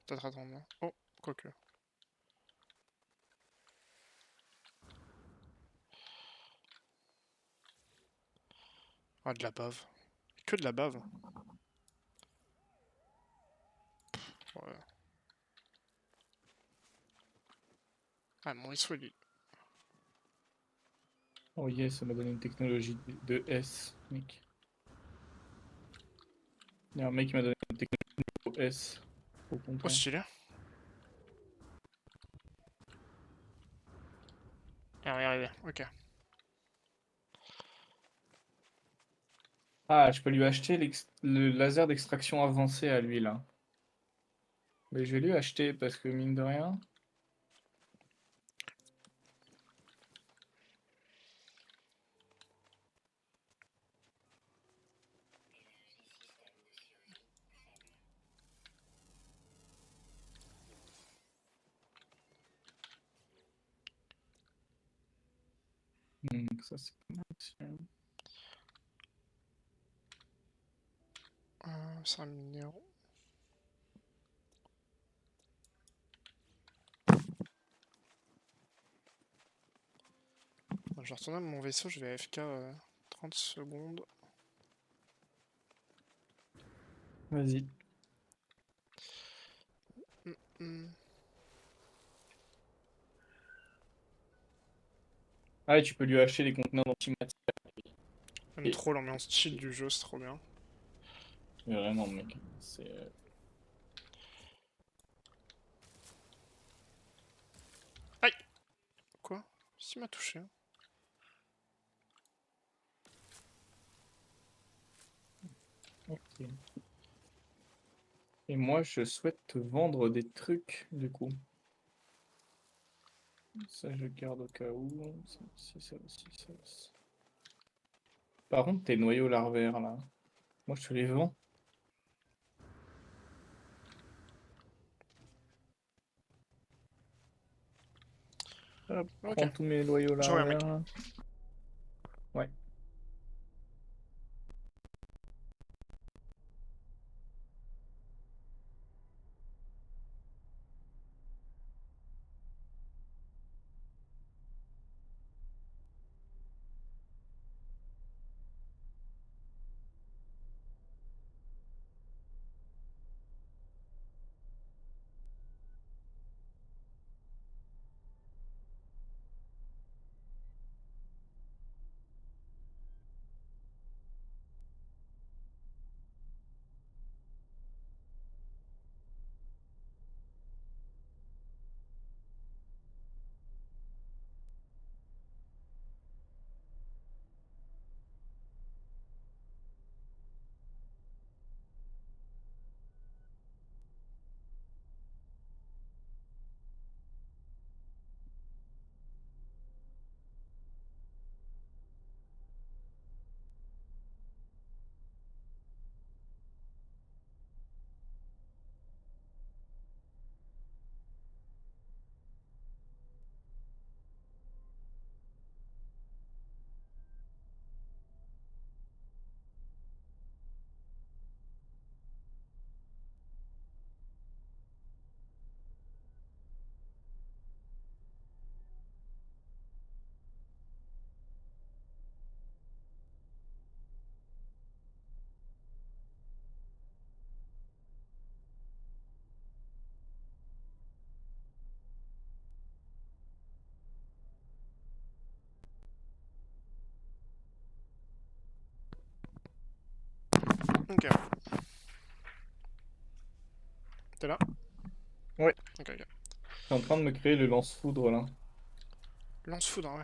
Peut-être attendre. Oh, quoique. Ah, de la bave. Que de la bave. Ouais. Ah, mon vaisseau, il est... Oh yes, ça m'a donné une technologie de S, mec. Il y a un mec qui m'a donné une technologie de S. Trop Oh, content. stylé. Ah, regardez, ok. Ah, je peux lui acheter le laser d'extraction avancé à lui, là. Mais je vais lui acheter parce que, mine de rien... ça, c'est pas mal aussi, hein. 5 minéraux. Bon, je vais retourner à mon vaisseau, je vais AFK 30 secondes. Vas-y. Hmm. Ah, et tu peux lui acheter des conteneurs d'antimatière. J'aime Et trop l'ambiance chill du jeu, c'est trop bien. vraiment, mec. C'est... Aïe! Quoi? Qu'est-ce qui m'a touché? ok. Et moi, je souhaite te vendre des trucs, du coup. Ça, je garde au cas où. Ça aussi, ça aussi. Par contre, tes noyaux larvaires, là, moi, je te les vends. Hop, Ok, prends tous mes noyaux je reviens, mec. larvaires. Ouais. Ok. T'es là? Ouais. Ok, ok. T'es en train de me créer le lance-foudre, là. Lance-foudre, ouais.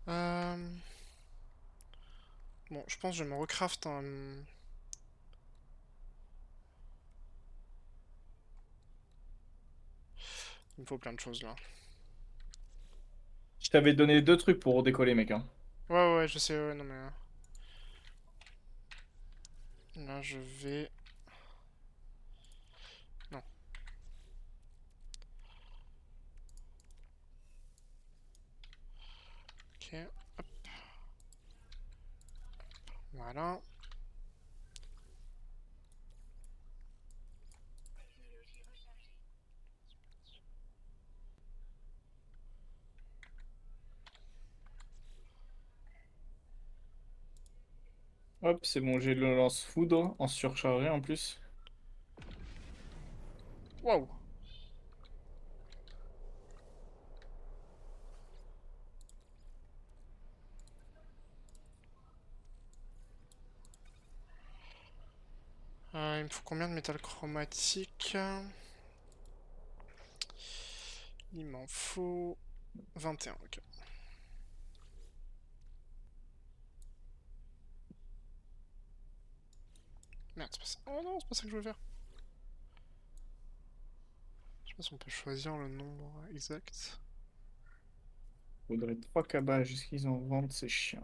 Euh... Bon, je pense que je vais me recraft un... Il me faut plein de choses, là. Je t'avais donné 2 trucs pour décoller, mec, hein. Ouais, je sais, ouais, non mais... Là, je vais... Non, ok. Voilà. Hop, c'est bon, j'ai le lance-foudre en surchargé en plus. Waouh. Il me faut combien de métal chromatique? Il m'en faut 21, ok. Merde, c'est pas ça. Oh non, c'est pas ça que je veux faire. Je sais pas si on peut choisir le nombre exact. Faudrait 3 cabages. Est-ce qu'ils en vendent, ces chiens?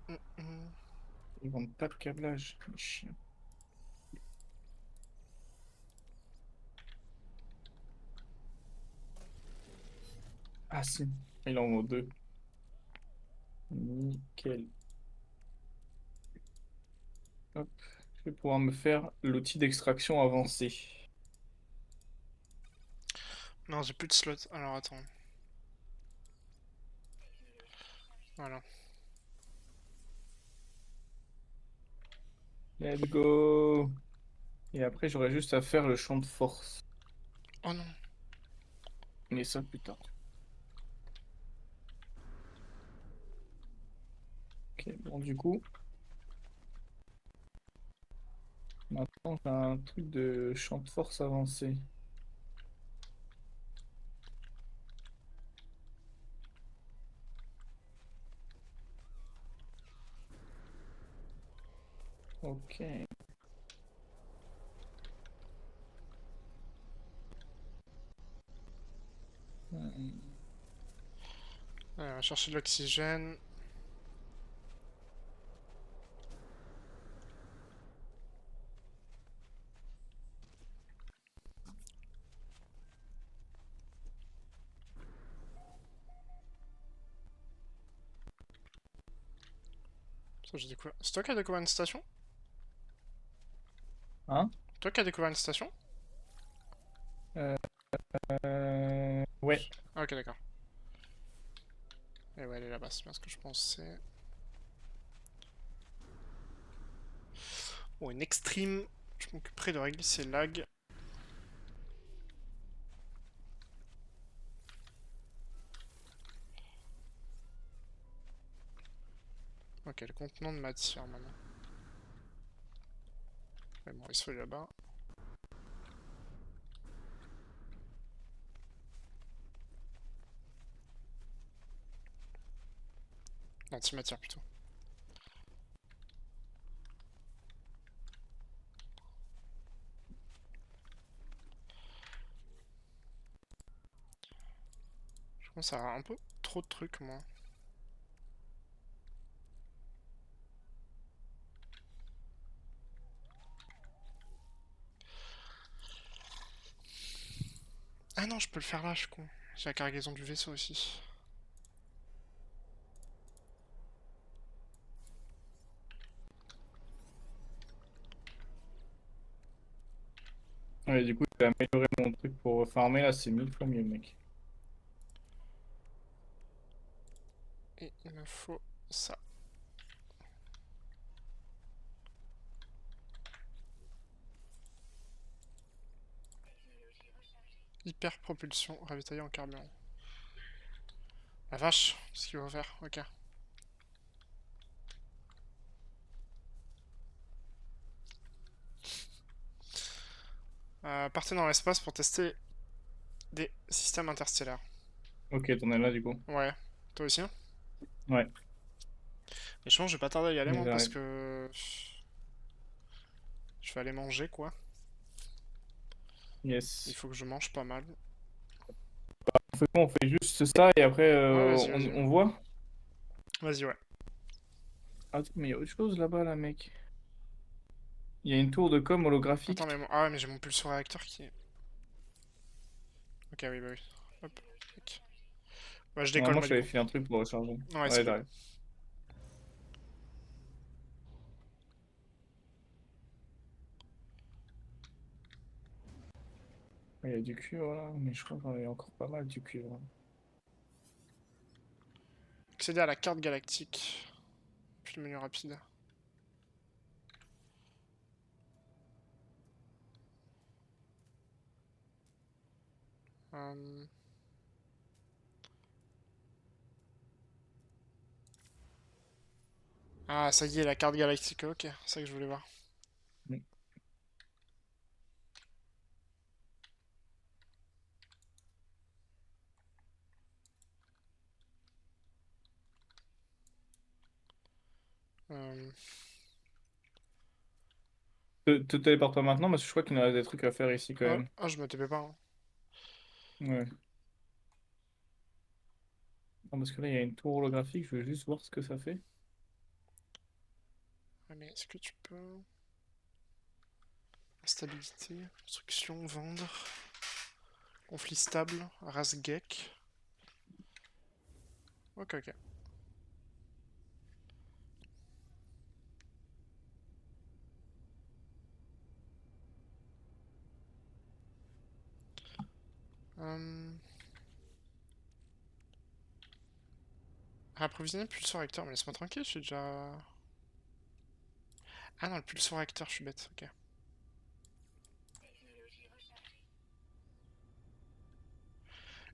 Hmm. Ils vendent pas de câblage, les chiens. Ah si, il en vaut 2. Nickel. Hop, je vais pouvoir me faire l'outil d'extraction avancé. Non, j'ai plus de slot. Alors attends. Voilà. Let's go! Et après, j'aurais juste à faire le champ de force. Oh non. Mais ça plus tard. Ok, bon, du coup, maintenant, j'ai un truc de champ de force avancé. Ok. Allez, on va chercher de l'oxygène. Ça, j'ai découvert. C'est toi qui as découvert une station? Hein? Toi qui as découvert une station? Ouais. Ah, ok, d'accord. Et ouais, elle est là-bas, c'est bien ce que je pensais. Bon, une extreme. Je m'occuperai de régler ces lags. Ok, le contenant de matière maintenant. Mais bon, il se fait là-bas. Antimatière plutôt. Je commence à avoir un peu trop de trucs, moi. Ah non, je peux le faire là, je suis con. J'ai la cargaison du vaisseau aussi. Ouais, du coup, j'ai amélioré mon truc pour farmer, là, c'est 1000 fois mieux, mec. Et il me faut ça. Hyper propulsion ravitaillée en carburant. La vache, ce qu'il faut faire, ok. Partez dans l'espace pour tester des systèmes interstellaires. Ok, t'en es là, du coup. Ouais, toi aussi, hein. Ouais, Et je pense que je vais pas tarder à y aller, moi, parce j'arrive. que... Je vais aller manger, quoi. Il Yes. faut que je mange pas mal. On fait quoi? On fait juste ça et après, Ouais, vas-y, on, vas-y. on voit? Vas-y, ouais. Attends, mais il y a autre chose là-bas, là, mec. Il y a une tour de com holographique. Attends, mais ah ouais, mais j'ai mon pulso-réacteur qui est... Ok, oui, bah oui. Hop, tac. Bah, je décolle, Normalement, moi, je du t'avais coup. filé un truc pour recharger. Ouais, Ouais, salut. j'arrive. Il y a du cuivre là, mais je crois qu'il y a encore pas mal du cuivre. Accéder à la carte galactique. Puis le menu rapide. Euh, Ah, ça y est, la carte galactique, ok. C'est ça que je voulais voir. Mm. Euh, Te téléporte pas maintenant parce que je crois qu'il y en a des trucs à faire ici quand Ah, même. ah, je me TP pas, hein. Ouais. Non, parce que là, il y a une tour holographique, je veux juste voir ce que ça fait. Ouais, mais est-ce que tu peux... Stabilité, construction, vendre, conflit stable, race geek. Ok, ok. Euh... Approvisionner pulsor recteur, mais laisse-moi tranquille, je suis déjà... Ah non, le pulsor recteur, je suis bête, ok.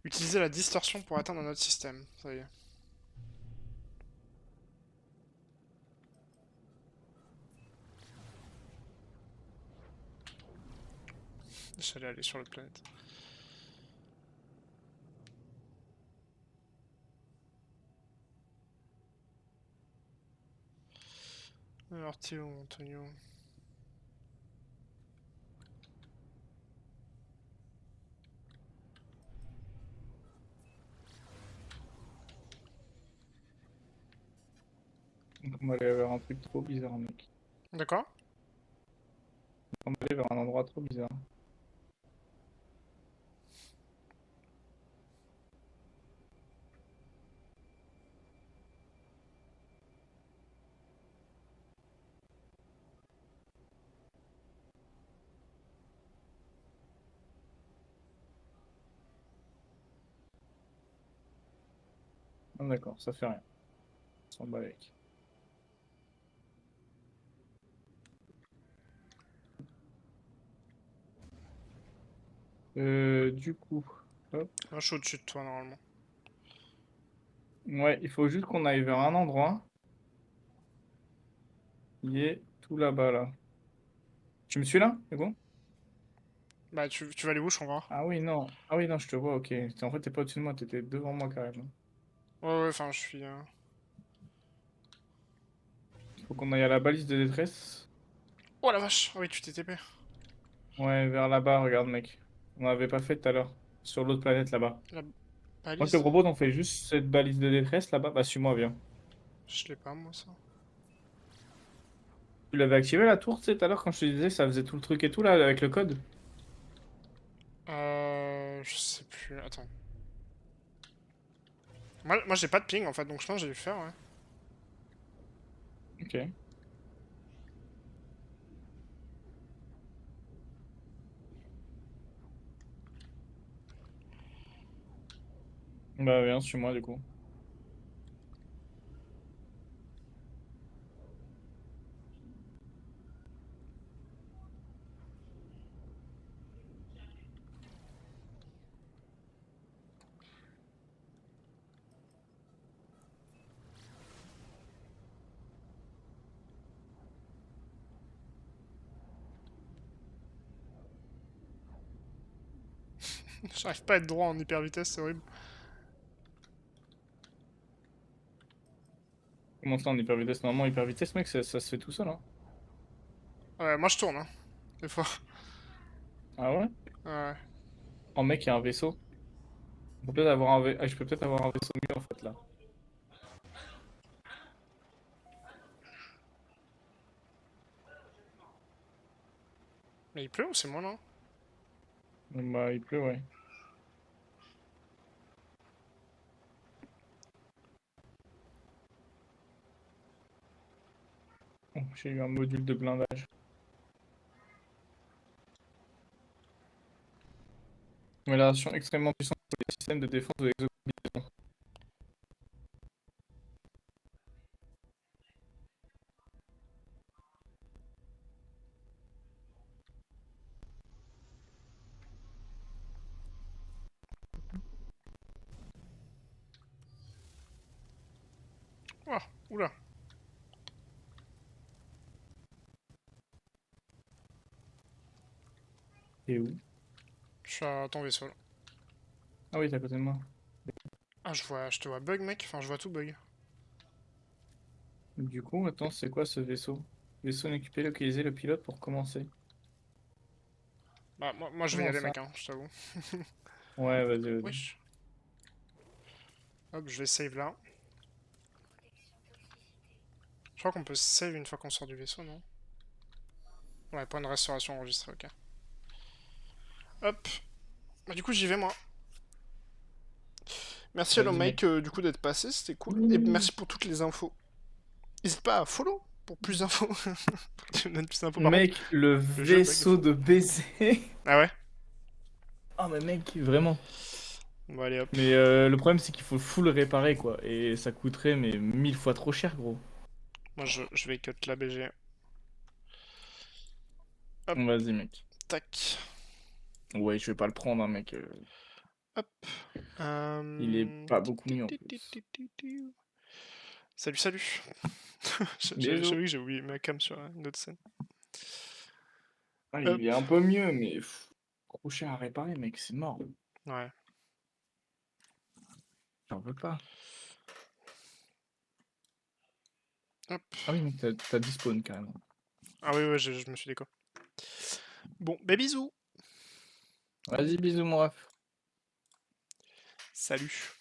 Utiliser la distorsion pour atteindre un autre système, ça y est. J'allais aller sur l'autre planète. Alors, t'es où, Antonio? Donc, on va aller vers un truc trop bizarre, mec. D'accord? On va aller vers un endroit trop bizarre. Ah, d'accord, ça fait rien. On s'en bat avec. Du coup, hop. Moi, je suis au-dessus de toi, normalement. Ouais, il faut juste qu'on aille vers un endroit qui est tout là-bas, là. Tu me suis là? C'est bon? Bah, tu vas aller où, je comprends? Ah oui, non. Ah oui, non, je te vois, ok. En fait, t'es pas au-dessus de moi, t'étais devant moi carrément. Ouais, ouais, enfin, je suis... Faut qu'on aille à la balise de détresse. Oh la vache! Ah oui, tu t'es TP. Ouais, vers là-bas, regarde, mec. On n'avait pas fait tout à l'heure. Sur l'autre planète, là-bas. La Moi, je te balise? propose, on fait juste cette balise de détresse, là-bas. Bah, suis-moi, viens. Je l'ai pas, moi, ça. Tu l'avais activé, la tour, tu sais, tout à l'heure, quand je te disais, ça faisait tout le truc et tout, là, avec le code? Je sais plus. Attends. Moi j'ai pas de ping, en fait, donc je pense que j'ai dû le faire, ouais. Ok. Bah, viens, suis-moi, du coup. J'arrive pas à être droit en hyper vitesse, c'est horrible. Comment ça, en hyper vitesse? Normalement, hyper vitesse, mec, ça se fait tout seul, hein. Ouais, moi je tourne, hein, des fois. Ah ouais? Ouais. Oh, mec, il y a un vaisseau. On peut peut-être avoir un ah, je peux peut-être avoir un vaisseau mieux, en fait, là. Mais il pleut ou c'est moi, là? Bah, il pleut, ouais. Oh, j'ai eu un module de blindage. Amélioration extrêmement puissante pour les systèmes de défense de l'exoskeleton. Oh, oula. Et où? Je suis à ton vaisseau, là. Ah oui, t'es à côté de moi. Ah, je te vois bug, mec. Enfin, je vois tout bug. Du coup, attends, c'est quoi ce vaisseau? Vaisseau inéquipé, localiser le pilote pour commencer. Bah, moi je vais y Comment aller, ça? mec, hein, je t'avoue. Ouais, vas-y, vas-y. Wesh. Hop, je vais save là. Je crois qu'on peut save une fois qu'on sort du vaisseau, non? Ouais, point de restauration enregistré, ok. Hop. Bah, du coup, j'y vais, moi. Merci Hello Vas-y, mec. Mike, du coup, d'être passé, c'était cool. Et merci pour toutes les infos. N'hésite pas à follow pour plus d'infos. Tu me donnes plus d'infos. Par contre, Mec, le le jeu bug de fou. vaisseau de baiser. Ah ouais? Ah, mais mec, vraiment. Bon, allez, hop. Mais le problème, c'est qu'il faut full réparer, quoi. Et ça coûterait, mais 1000 fois trop cher, gros. Moi, je vais cut la BG. Hop, Vas-y, mec. tac. Ouais, je vais pas le prendre, hein, mec. Hop. Il est pas beaucoup mieux, en plus. Salut, salut. Bisous. J'avoue que j'ai oublié ma cam sur une autre scène. Ah, Hop. il est un peu mieux, mais trop cher à réparer, mec. C'est mort. Ouais. J'en veux pas. Hop. Ah oui, donc t'as 10 spawns carrément. Ah oui, ouais, je me suis déco. Bon, bah bisous. Vas-y, bisous, mon ref. Salut.